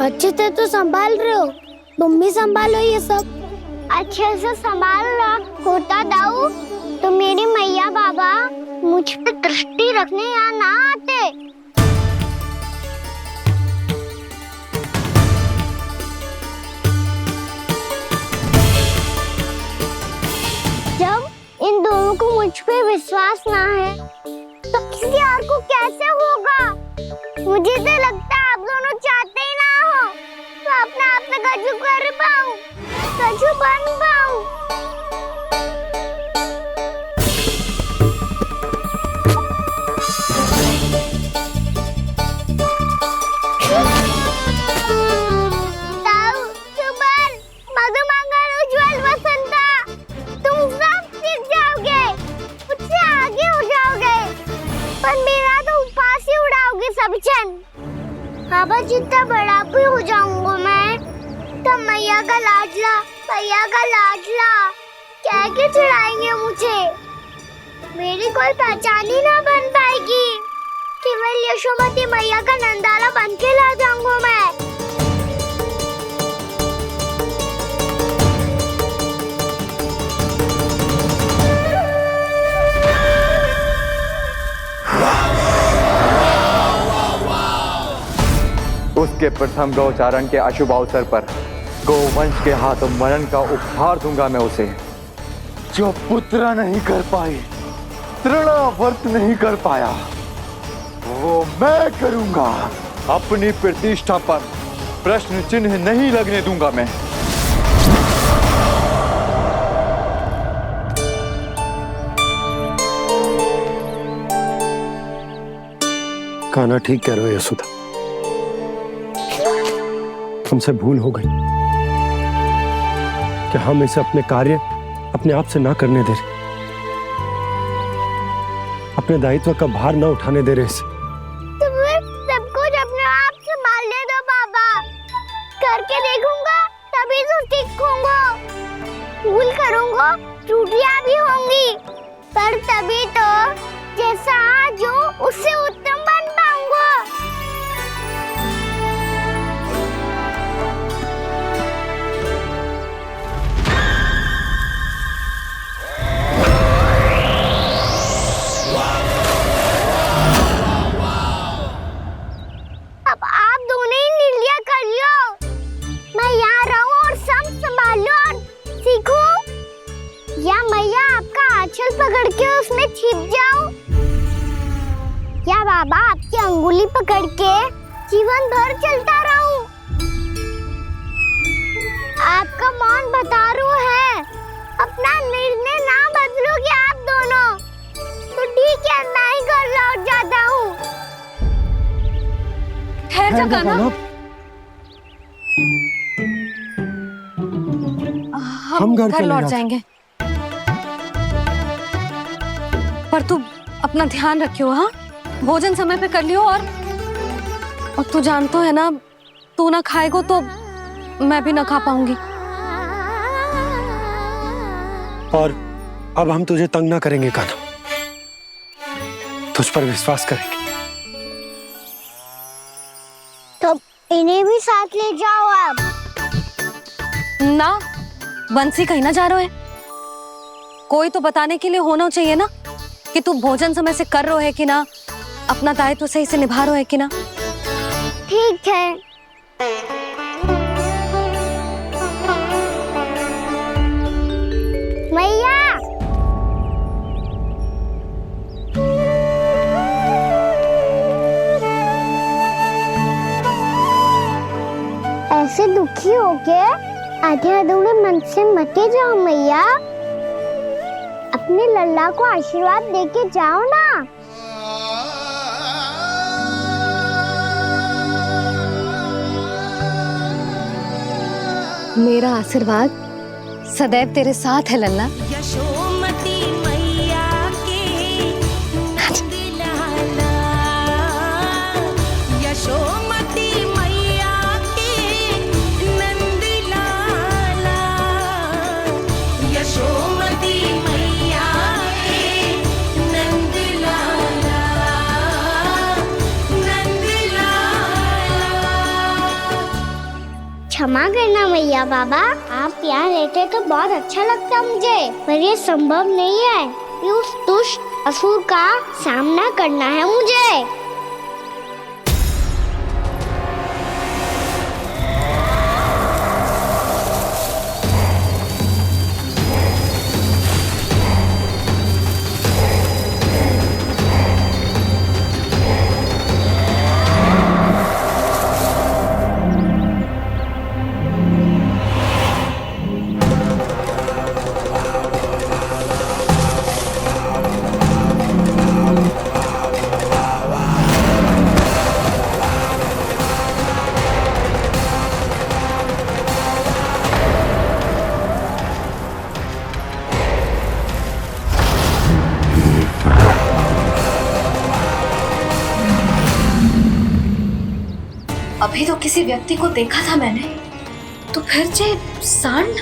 अच्छे से तो संभाल रहे हो, तुम भी संभालो ये सब। अच्छे से संभाल रहा होता दाऊ तो मेरी मैया बाबा मुझ पे दृष्टि रखने यहाँ ना आते। जब इन दोनों को मुझ पे विश्वास ना है तो किसी और को कैसे होगा? मुझे तो लगता है आप दोनों चाहते ही ना हो तो अपने आप से गजू कर पाऊं, गजू बन पाऊं। ताऊ, सुबल, मधुमंगल, उज्जवल, वसंता, तुम सब सीख जाओगे, मुझसे आगे हो जाओगे, पर मेरा तो उपवास ही उड़ाओगे सब जन। बाबा जितना बड़ा भी हो जाऊंगा मैं, तो मैया का लाडला, भैया का लाडला कह के चिढ़ाएंगे मुझे। मेरी कोई पहचान ही ना बन पाएगी, केवल यशोमती मैया का नंदाला बन के ला जाऊंगा मैं। उसके प्रथम गौचारण के अशुभ अवसर पर गोवंश के हाथों मरण का उपहार दूंगा मैं उसे। जो पुत्र नहीं कर पाई, तृणावर्त नहीं कर पाया, वो मैं करूंगा। अपनी प्रतिष्ठा पर प्रश्न चिन्ह नहीं लगने दूंगा मैं। कान्हा ठीक कह रहे हो यशोदा, हमसे भूल हो गई कि हम इसे अपने कार्य अपने आप से ना करने दे रहे, अपने दायित्व का भार न उठाने दे रहे इसे। तो फिर सब कुछ अपने आप संभालने दो बाबा, करके देखूंगा तभी तो सीखूंगा। भूल करूंगा, त्रुटियां भी होंगी, पर तभी तो जैसा आज हूँ उससे उत्तम बन पाऊंगा। अब आप दोनों ही निर्णय कर लो, मैं यहाँ रहूं और सब संभालूं और सीखूं, या मैया आपका आंचल पकड़ के उसमें छिप जाऊं, या बाबा आपकी अंगुली पकड़ के जीवन भर चलता रहूं। आपका मौन बता रहा है, अपना निर्णय ना बदलोगे आप दोनों तो ठीक है, मैं ही घर लौट जाता हूँ। ठहर जा कान्हा, हम घर लौट जाएंगे, पर तू अपना ध्यान रखियो। हाँ, भोजन समय पे कर लियो, और तू जानतो है ना, तू ना खाएगो तो मैं भी ना खा पाऊंगी। और अब हम तुझे तंग ना करेंगे कान्हा, तुझ पर विश्वास करेंगे। तो इन्हें भी साथ ले जाओ अब। ना, बंसी कहीं ना जा रहे है, कोई तो बताने के लिए होना चाहिए ना कि तू भोजन समय से कर रहा है कि ना, अपना दायित्व सही से निभा रहा है कि ना। ठीक है। मैया, ऐसे दुखी हो के आधे अधूरे मन से मत जाओ मैया, अपने लल्ला को आशीर्वाद देके जाओ ना। मेरा आशीर्वाद सदैव तेरे साथ है लल्ला। यशोमती मैया के नंद लाला, यशोमती मैया के नंद लाला, यशोमती मैया के नंद लाला, नंद लाला। क्षमा करना मैया बाबा, आप यहाँ रहते तो बहुत अच्छा लगता मुझे, पर ये संभव नहीं है। अभी उस दुष्ट असुर का सामना करना है मुझे। अभी तो किसी व्यक्ति को देखा था मैंने, तो फिर जे सांड।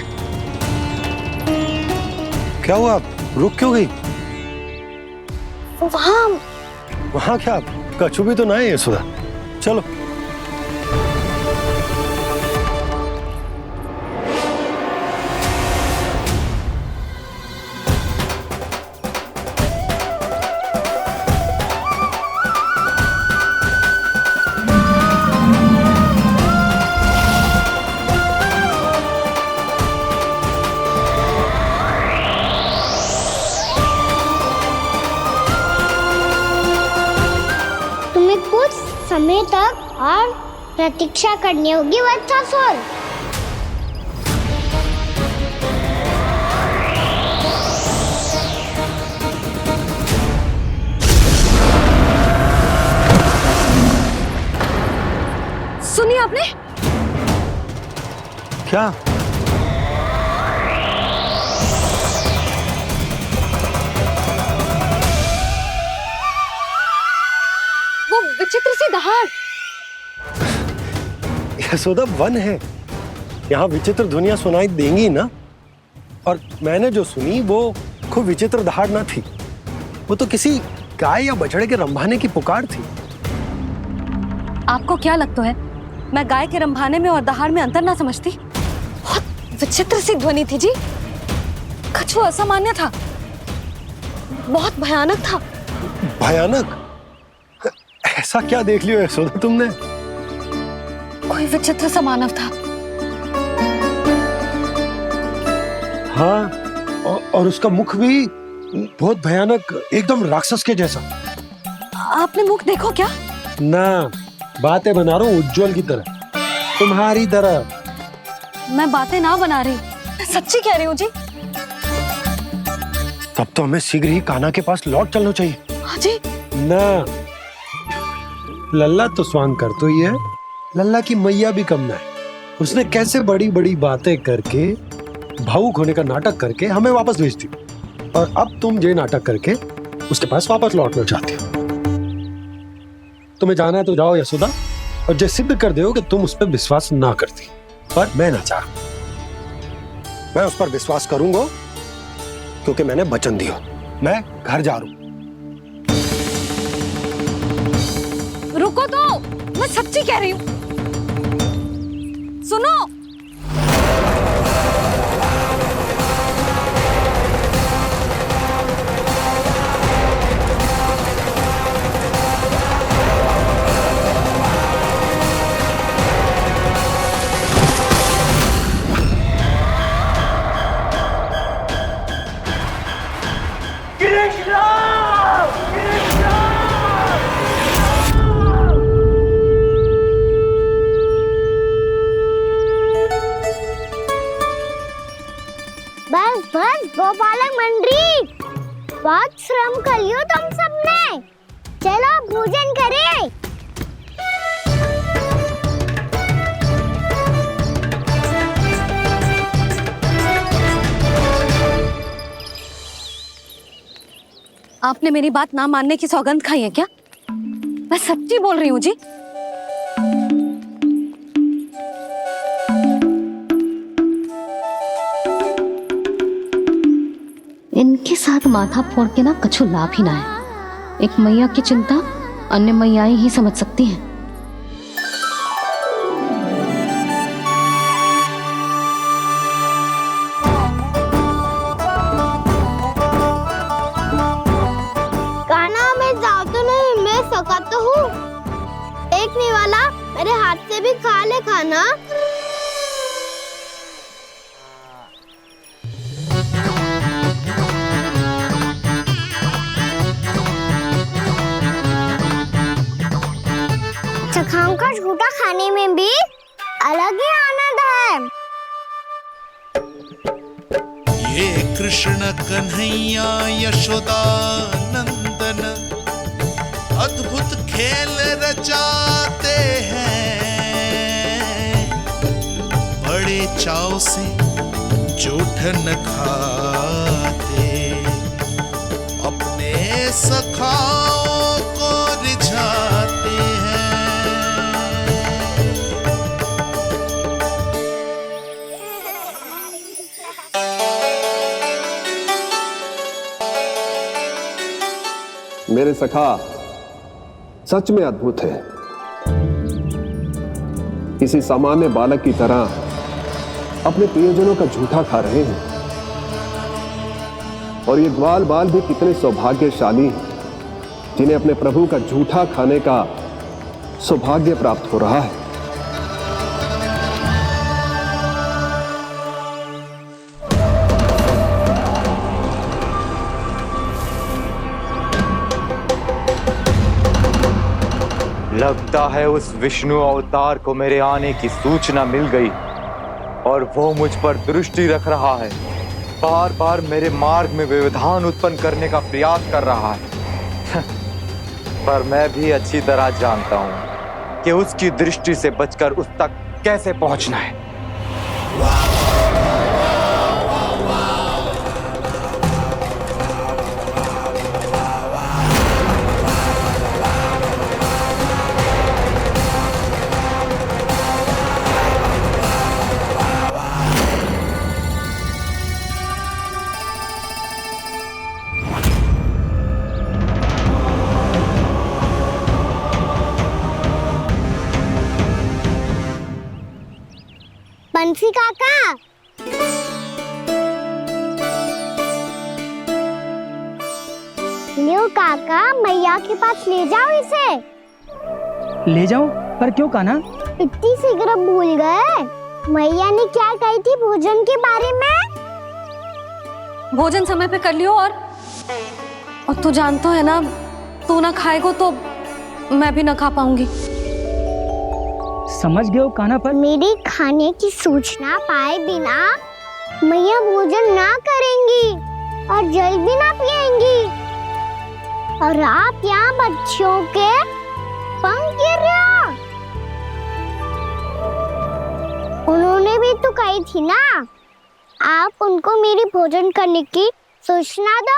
क्या हुआ, रुक क्यों गई? वहाँ क्या कछु भी तो नहीं है सुधा, चलो। कुछ समय तक और प्रतीक्षा करनी होगी वत्सासुर। सुनिए आपने क्या? वो विचित्र सी दहाड़। यशोदा, वन है, यहाँ विचित्र ध्वनियां सुनाई देंगी ना। और मैंने जो सुनी वो खूब विचित्र दहाड़ ना थी, वो तो किसी गाय या बछड़े के रंभाने की पुकार थी। आपको क्या लगता है मैं गाय के रंभाने में और दहाड़ में अंतर ना समझती? बहुत विचित्र सी ध्वनि थी जी, कछु असामान्य था, बहुत भयानक था। भयानक? ऐसा क्या देख लियो यशोदा तुमने? कोई विचित्र सा मानव था। हाँ, और उसका मुख भी बहुत भयानक, एकदम राक्षस के जैसा। आपने मुख देखो क्या? ना, बातें बना रहा हूँ उज्जवल की तरह, तुम्हारी तरह। मैं बातें ना बना रही, मैं सच्ची कह रही हूँ जी। तब तो हमें शीघ्र ही कान्हा के पास लौट चलना चाहिए। हाँ जी। ना, लल्ला तो स्वांग कर तो ही है, लल्ला की मैया भी कम ना है। उसने कैसे बड़ी बड़ी बातें करके, भावुक होने का नाटक करके हमें वापस भेज दी, और अब तुम ये नाटक करके उसके पास वापस लौटना चाहती हो। तुम्हें जाना है तो जाओ यशोदा, और जो सिद्ध कर दो कि तुम उस पर विश्वास ना करती, पर मैं ना चाह, मैं उस पर विश्वास करूंगा क्योंकि मैंने वचन दिया। मैं घर जा रहा हूं। रुको तो, मैं सच्ची कह रही हूँ। सुनो, बस बस गोपालक मंडली, बहुत श्रम कर लियो तुम सबने, चलो भोजन करें। आपने मेरी बात ना मानने की सौगंध खाई है क्या? मैं सच्ची बोल रही हूँ जी। इनके साथ माथा फोड़ के ना कछु लाभ ही ना है। एक मैया की चिंता अन्य मैयाएं ही समझ सकती हैं। देखने वाला मेरे हाथ से भी खा ले खाना। चखाओं का झूठा खाने में भी अलग ही आनंद है। ये कृष्ण कन्हैया यशोदा नंदन अद्भुत खेल रचाते हैं, बड़े चाव से जूठ न खाते, अपने सखाओं को रिझाते हैं। मेरे सखा सच में अद्भुत है। किसी सामान्य बालक की तरह अपने प्रियजनों का झूठा खा रहे हैं। और ये ग्वाल बाल भी कितने सौभाग्यशाली हैं जिन्हें अपने प्रभु का झूठा खाने का सौभाग्य प्राप्त हो रहा है। लगता है उस विष्णु अवतार को मेरे आने की सूचना मिल गई और वो मुझ पर दृष्टि रख रहा है। बार बार मेरे मार्ग में व्यवधान उत्पन्न करने का प्रयास कर रहा है। पर मैं भी अच्छी तरह जानता हूं कि उसकी दृष्टि से बचकर उस तक कैसे पहुंचना है। बंसी काका, लियो काका, मैया के पास ले जाओ इसे। ले जाओ? पर क्यों कान्हा? इतनी शीघ्र भूल गए? मैया ने क्या कही थी भोजन के बारे में? भोजन समय पे कर लियो। और तू जानता है ना, तू ना खाएगा तो मैं भी ना खा पाऊंगी। समझ गए हो कान्हा? पर मेरी खाने की सूचना पाए बिना मैया भोजन ना करेंगी और जल भी ना पिएंगी। और आप यहाँ बच्चों के पंख गिर रहे हो। उन्होंने भी तो कही थी ना, आप उनको मेरी भोजन करने की सूचना दो।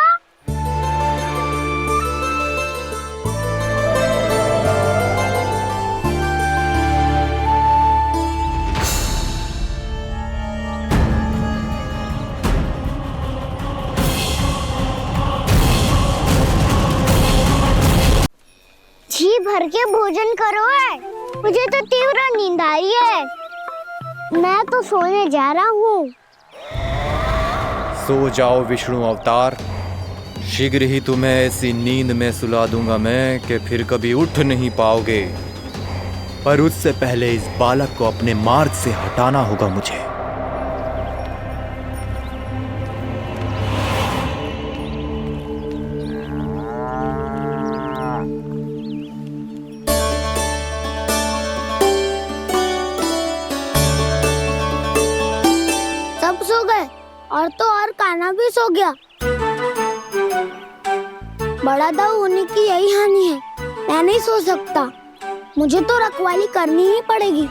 जी भर के भोजन करो है, मुझे तो तीव्र नींद आई है। मैं तो सोने जा रहा हूँ। सो जाओ विष्णु अवतार, शीघ्र ही तुम्हें ऐसी नींद में सुला दूंगा मैं कि फिर कभी उठ नहीं पाओगे। पर उससे पहले इस बालक को अपने मार्ग से हटाना होगा मुझे। सब सो गए और तो और कान्हा भी सो गया। बड़ा दाऊ होने की यही हानि है। मैं नहीं सो सकता, मुझे तो रखवाली करनी ही पड़ेगी।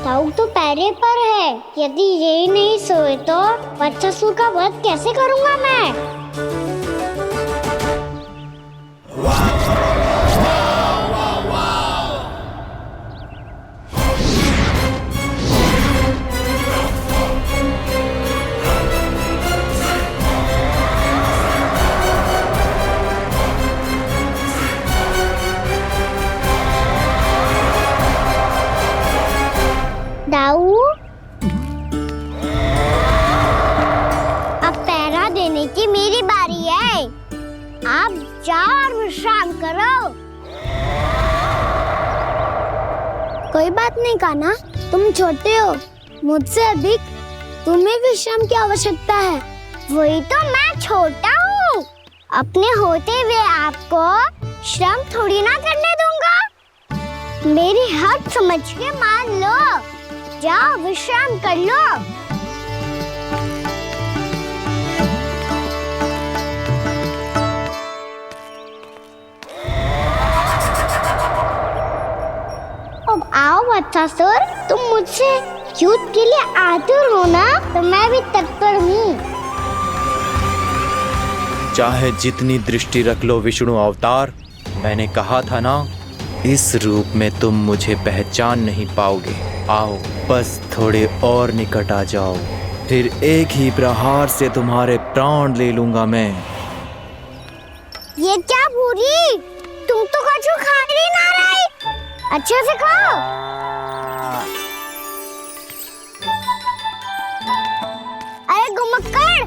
दाऊ तो पैरे पर है। यदि यही नहीं सोए तो बच्चासुर का वध कैसे करूंगा मैं? कोई बात नहीं कान्हा, तुम छोटे हो, मुझसे अधिक तुम्हें विश्राम की आवश्यकता है। वही तो मैं छोटा हूँ, अपने होते हुए आपको श्रम थोड़ी ना करने दूंगा। मेरी हद समझ के मान लो, जाओ विश्राम कर लो। अब आओ वत्सासुर, तुम मुझसे युद्ध के लिए आतुर हो ना, तो मैं भी तत्पर हूँ। चाहे जितनी दृष्टि रख लो विष्णु अवतार, मैंने कहा था ना, इस रूप में तुम मुझे पहचान नहीं पाओगे। आओ बस थोड़े और निकट आ जाओ, फिर एक ही प्रहार से तुम्हारे प्राण ले लूंगा मैं। ये क्या भूरी, तुम तो कछु खा ही ना रही, अच्छे से खाओ। अरे घुमक्कड़,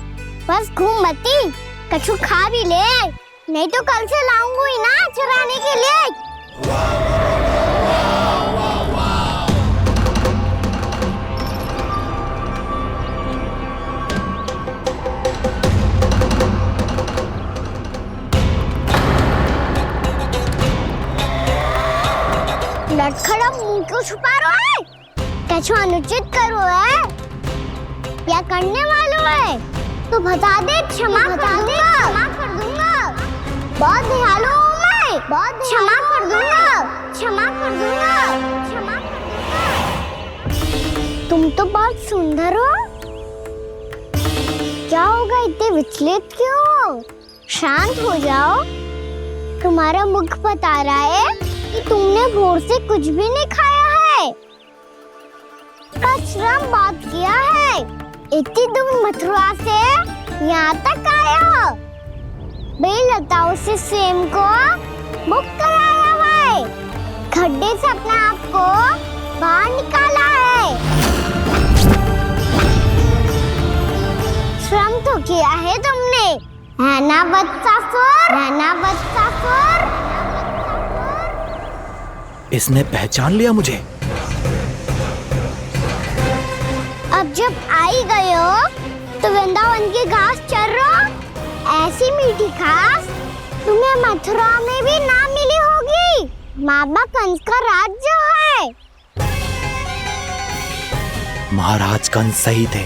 बस घूम मती, कछु खा भी ले, नहीं तो कल से लाऊंगी ही ना चराने के लिए। लटखड़ा मुंह क्यों छुपा रहा है? कछु अनुचित करो है या करने वालों है तो बता दे, क्षमा कर दूंगा। बहुत दयालु हूँ मैं, बहुत क्षमा कर दूंगा। तुम तो बहुत सुंदर हो, क्या होगा इतने विचलित क्यों हो? शांत हो जाओ, तुम्हारा मुख बता रहा है कि तुमने भोर से कुछ भी नहीं खाया है, श्रम बहुत किया है, इतनी दूर मथुरा से यहाँ तक आया हो, बेलताओं से स्वयं को मुक्त कराया हुआ है, खड्डे से अपने आप को बाहर निकाला है, श्रम तो किया है तुमने, है ना वत्सासुर? इसने पहचान लिया मुझे। अब जब आई गए हो तो वृंदावन की घास चर रहो, ऐसी मीठी घास तुम्हें मथुरा में भी ना मिली होगी। बाबा कंस का राज जो है। महाराज कंस सही थे,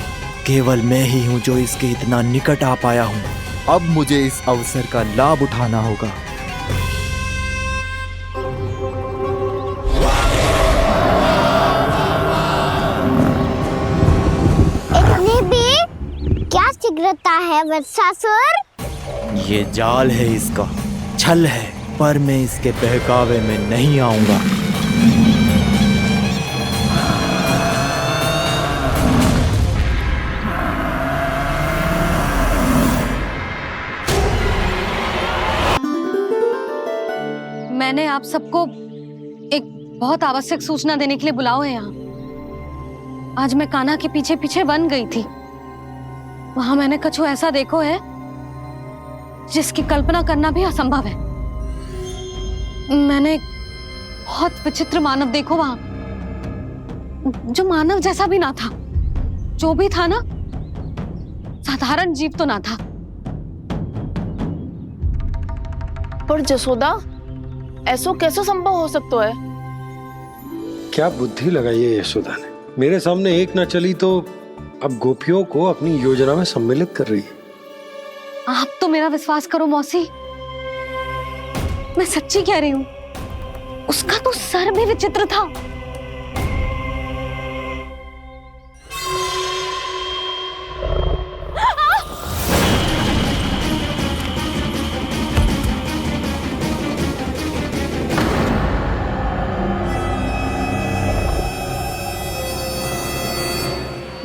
केवल मैं ही हूँ जो इसके इतना निकट आ पाया हूँ। अब मुझे इस अवसर का लाभ उठाना होगा। इतनी भी क्या शीघ्रता है वत्सासुर? ये जाल है इसका, छल है, पर मैं इसके बहकावे में नहीं आऊंगा। मैंने आप सबको एक बहुत आवश्यक सूचना देने के लिए बुलाओ है यहाँ। आज मैं कान्हा के पीछे पीछे वन गई थी, वहां मैंने कछु ऐसा देखो है जिसकी कल्पना करना भी असंभव है। मैंने बहुत विचित्र मानव देखो वहां, जो मानव जैसा भी ना था, जो भी था ना साधारण जीव तो ना था। पर जसोदा, ऐसा कैसे संभव हो सकता है? क्या बुद्धि लगाई है यशोदा ने, मेरे सामने एक ना चली तो अब गोपियों को अपनी योजना में सम्मिलित कर रही है। आप तो मेरा विश्वास करो मौसी, मैं सच्ची कह रही हूँ, उसका तो सर भी विचित्र था।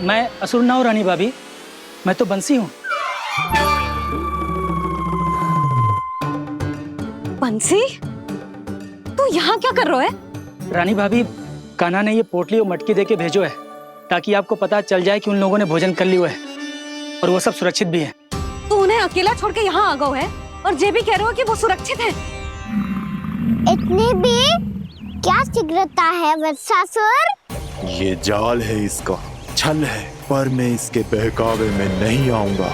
मैं असुर ना हूं रानी भाभी, मैं तो बंसी हूँ। बंसी, तू यहाँ क्या कर रहा है? रानी भाभी, कान्हा ने ये पोटली और मटकी देके भेजो है ताकि आपको पता चल जाए कि उन लोगों ने भोजन कर लिया है और वो सब सुरक्षित भी है। तू उन्हें अकेला छोड़ के यहाँ आ गया है और ये भी कह रहे हो कि वो सुरक्षित है। इतने भी क्या शीघ्रता है वत्सासुर? ये जाल है इसका, छल है, पर मैं इसके बहकावे में नहीं आऊंगा।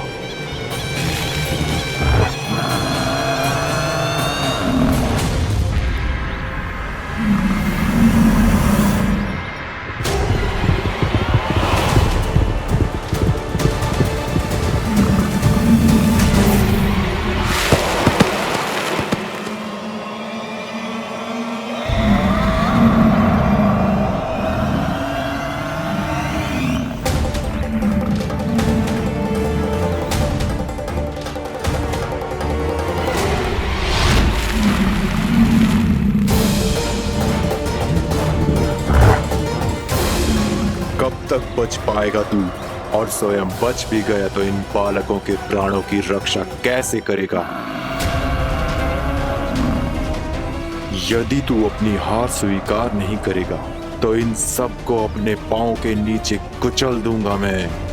तक बच पाएगा तू? और स्वयं बच भी गया तो इन बालकों के प्राणों की रक्षा कैसे करेगा? यदि तू अपनी हार स्वीकार नहीं करेगा तो इन सबको अपने पांव के नीचे कुचल दूंगा मैं।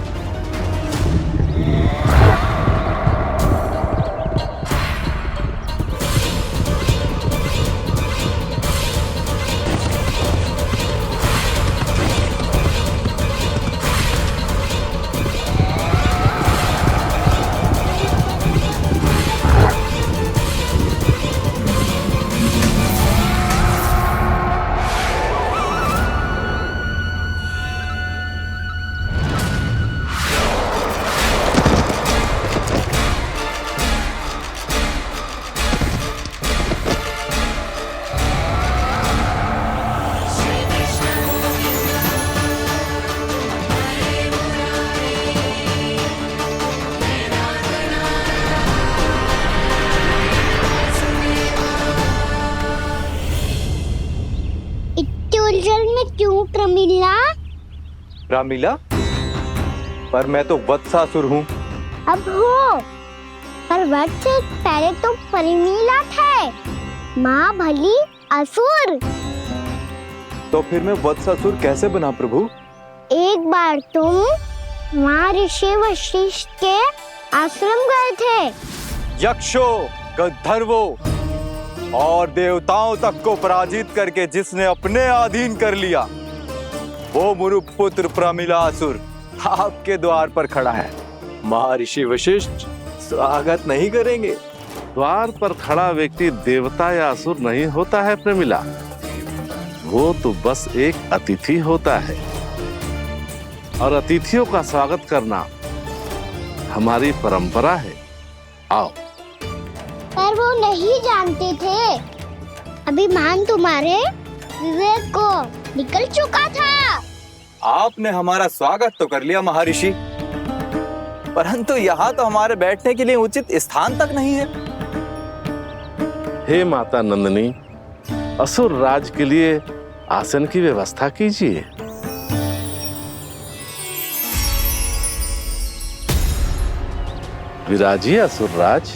प्रमिला? रामीला? पर मैं तो वत्सासुर हूँ। अब हो, पर वत्स से पहले तो प्रमिला थे, माँ भली असुर। तो फिर मैं वत्सासुर कैसे बना प्रभु? एक बार तुम माँ ऋषि वशिष्ठ के आश्रम गए थे। यक्षों, गंधर्वों और देवताओं तक को पराजित करके जिसने अपने अधीन कर लिया, वो मुरुपुत्र प्रमिलासुर आपके द्वार पर खड़ा है। महर्षि वशिष्ठ स्वागत नहीं करेंगे। द्वार पर खड़ा व्यक्ति देवता या असुर नहीं होता है प्रमिला, वो तो बस एक अतिथि होता है, और अतिथियों का स्वागत करना हमारी परंपरा है। आओ। पर वो नहीं जानते थे, अभिमान तुम्हारे विवेक को निकल चुका था। आपने हमारा स्वागत तो कर लिया महर्षि, परंतु यहाँ तो हमारे बैठने के लिए उचित स्थान तक नहीं है। हे माता नंदिनी, असुर राज के लिए आसन की व्यवस्था कीजिए। विराजिए असुर राज।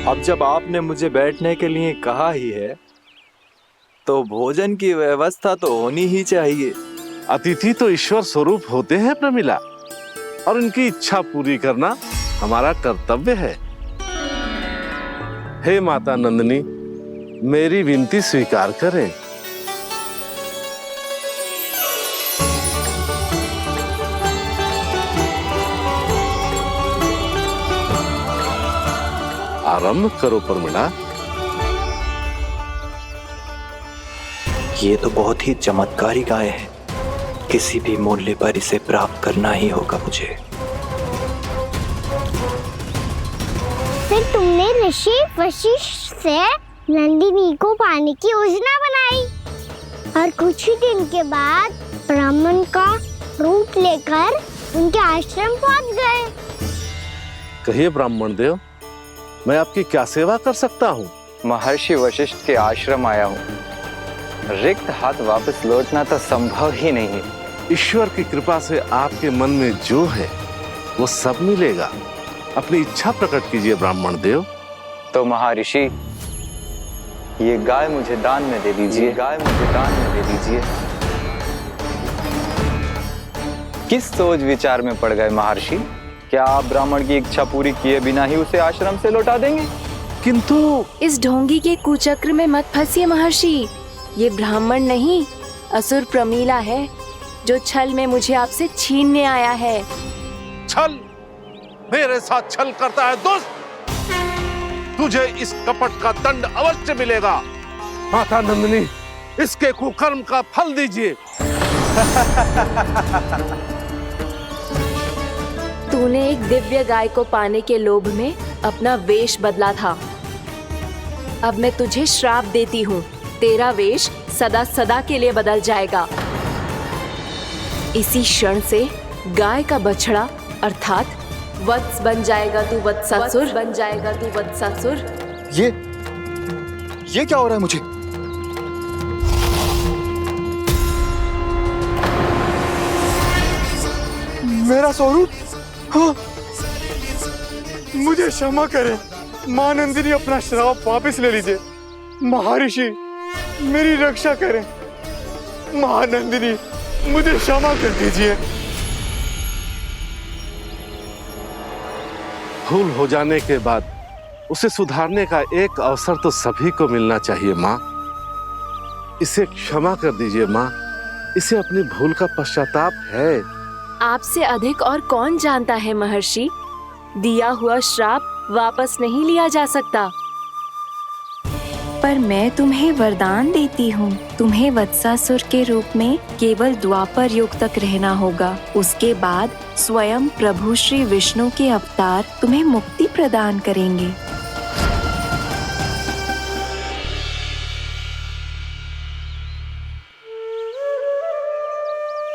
अब जब आपने मुझे बैठने के लिए कहा ही है, तो भोजन की व्यवस्था तो होनी ही चाहिए। अतिथि तो ईश्वर स्वरूप होते हैं प्रमिला, और उनकी इच्छा पूरी करना हमारा कर्तव्य है। हे माता नंदिनी, मेरी विनती स्वीकार करें। आरंभ करो प्रमिला। ये तो बहुत ही चमत्कारी गाय है, किसी भी मूल्य पर इसे प्राप्त करना ही होगा मुझे। फिर तुमने ऋषि वशिष्ठ से नंदिनी को पाने की योजना बनाई, और कुछ ही दिन के बाद ब्राह्मण का रूप लेकर उनके आश्रम पहुंच गए। कहिए ब्राह्मण देव, मैं आपकी क्या सेवा कर सकता हूँ? महर्षि वशिष्ठ के आश्रम आया हूँ। रिक्त हाथ वापस लौटना तो संभव ही नहीं है। ईश्वर की कृपा से आपके मन में जो है वो सब मिलेगा। अपनी इच्छा प्रकट कीजिए ब्राह्मण देव। तो महर्षि, ये गाय मुझे दान में दे दीजिए। गाय मुझे दान में दे दीजिए। किस सोच विचार में पड़ गए महर्षि? क्या आप ब्राह्मण की इच्छा पूरी किए बिना ही उसे आश्रम से लौटा देंगे? किंतु इस ढोंगी के कुचक्र में मत फंसिए महर्षि। ये ब्राह्मण नहीं, असुर प्रमीला है जो छल में मुझे आपसे छीनने आया है। छल? मेरे साथ छल करता है दुष्ट? तुझे इस कपट का दंड अवश्य मिलेगा। माता नंदिनी, इसके कुकर्म का फल दीजिए। तूने एक दिव्य गाय को पाने के लोभ में अपना वेश बदला था। अब मैं तुझे श्राप देती हूँ, तेरा वेश सदा सदा के लिए बदल जाएगा। इसी क्षण से गाय का बछड़ा अर्थात वत्स बन जाएगा तू वत्सासुर, बन जाएगा तू वत्सासुर। ये क्या हो रहा है मुझे? मेरा स्वरूप? हाँ। मुझे क्षमा करें मां नंदिनी, अपना श्राप वापस ले लीजिए। महर्षि मेरी रक्षा करें। मां नंदिनी मुझे क्षमा कर दीजिए। भूल हो जाने के बाद उसे सुधारने का एक अवसर तो सभी को मिलना चाहिए माँ। इसे क्षमा कर दीजिए माँ, इसे अपनी भूल का पश्चाताप है। आपसे अधिक और कौन जानता है महर्षि, दिया हुआ श्राप वापस नहीं लिया जा सकता। पर मैं तुम्हें वरदान देती हूँ, तुम्हें वत्सासुर के रूप में केवल द्वापर युग तक रहना होगा। उसके बाद स्वयं प्रभु श्री विष्णु के अवतार तुम्हें मुक्ति प्रदान करेंगे।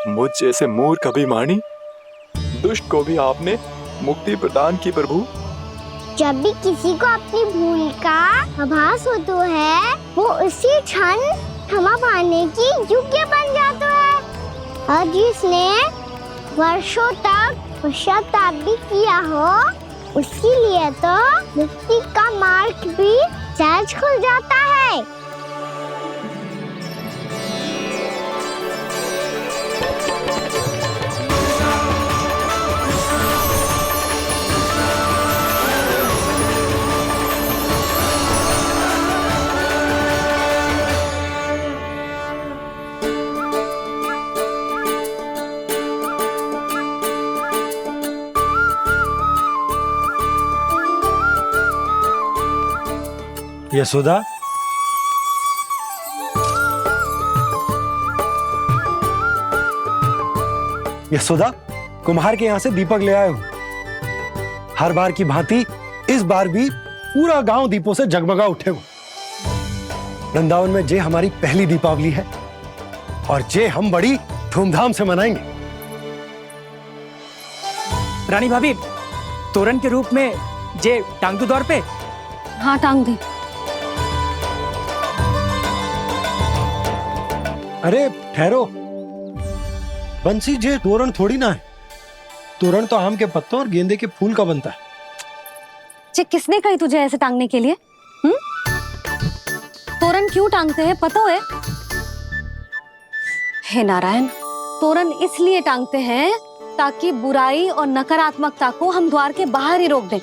मुझ जैसे मूर्ख अभिमानी दुष्ट को भी आपने मुक्ति प्रदान की प्रभु। जब भी किसी को अपनी भूल का आभास होता है, वो उसी क्षण क्षमा पाने की योग्य बन जाता है। और जिसने वर्षों तक पश्चाताप भी किया हो, उसके लिए तो मुक्ति का मार्ग भी सहज खुल जाता है। यशोदा, यशोदा, कुम्हार के यहाँ से दीपक ले आए हूँ। हर बार की भांति इस बार भी पूरा गांव दीपों से जगमगा उठे हो। वृंदावन में जे हमारी पहली दीपावली है और जे हम बड़ी धूमधाम से मनाएंगे। रानी भाभी, तोरण के रूप में जे टांग दो द्वार पे। हाँ, टांग दे। अरे ठहरो, बंसी, जे तोरण थोड़ी ना है। तोरण तो आम के पत्तों और गेंदे के फूल का बनता है। किसने कही तुझे ऐसे टांगने के लिए? तोरण क्यों टांगते हैं पता है? हे नारायण, तोरण इसलिए टांगते हैं ताकि बुराई और नकारात्मकता को हम द्वार के बाहर ही रोक दें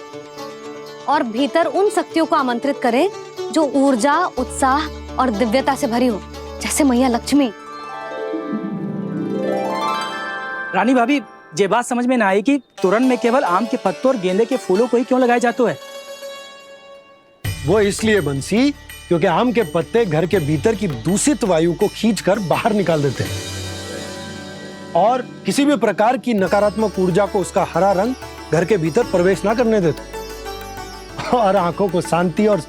और भीतर उन शक्तियों को आमंत्रित करें जो ऊर्जा, उत्साह और दिव्यता से भरी हो, जैसे मैया लक्ष्मी। रानी भाभी, ये बात समझ में ना आई कि तोरण में केवल आम के पत्तों और गेंदे के फूलों को ही क्यों लगाया जाता है? वो इसलिए बंसी, क्योंकि आम के पत्ते घर के भीतर की दूषित वायु को खींचकर बाहर निकाल देते हैं और किसी भी प्रकार की नकारात्मक ऊर्जा को उसका हरा रंग घर के भीतर प्रवेश ना करने देते और आंखों को शांति और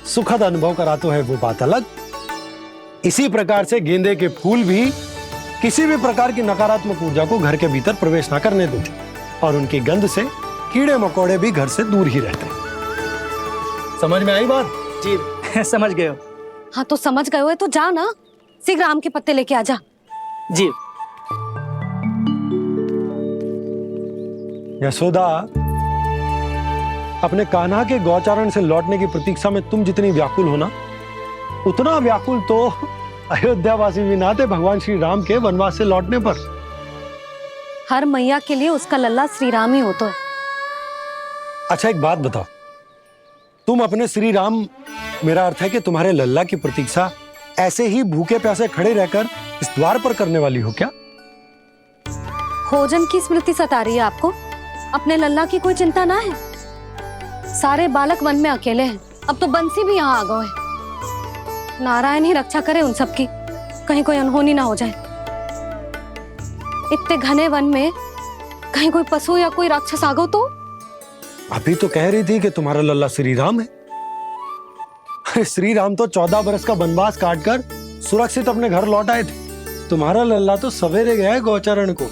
सुखद अनुभव कराता है, वो बात अलग। इसी प्रकार से गेंदे के फूल भी किसी भी प्रकार की नकारात्मक ऊर्जा को घर के भीतर प्रवेश ना करने देते और उनकी गंध से कीड़े मकोड़े भी घर से दूर ही रहते हैं। समझ में आई बात? जी समझ गए हो। हाँ तो समझ गए हो तो जा ना, शीघ्र आम के पत्ते लेके आ जा। जी। यशोदा, अपने कान्हा के गौचारण से लौटने की प्रतीक्षा में तुम जितनी व्याकुल हो ना, उतना व्याकुल तो अयोध्यावासी भी ना थे भगवान श्री राम के वनवास से लौटने पर। हर मैया के लिए उसका लल्ला श्री राम ही होता है। अच्छा एक बात बताओ, तुम अपने श्री राम, मेरा अर्थ है कि तुम्हारे लल्ला की प्रतीक्षा ऐसे ही भूखे प्यासे खड़े रहकर इस द्वार पर करने वाली हो क्या? भोजन की स्मृति सता रही है आपको? अपने लल्ला की कोई चिंता ना है? सारे बालक वन में अकेले हैं, अब तो बंसी भी यहाँ आ गए हैं। नारायण ही रक्षा करे उन सबकी, कहीं कोई अनहोनी ना हो जाए। इतने घने वन में कहीं कोई पशु या कोई राक्षस आ गो तो? अभी तो कह रही थी कि तुम्हारा लल्ला श्री राम है। अरे श्री राम तो 14 बरस का वनवास काटकर सुरक्षित अपने घर लौट आए थे। तुम्हारा लल्ला तो सवेरे गया है गौचरण को,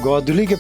गोधुली के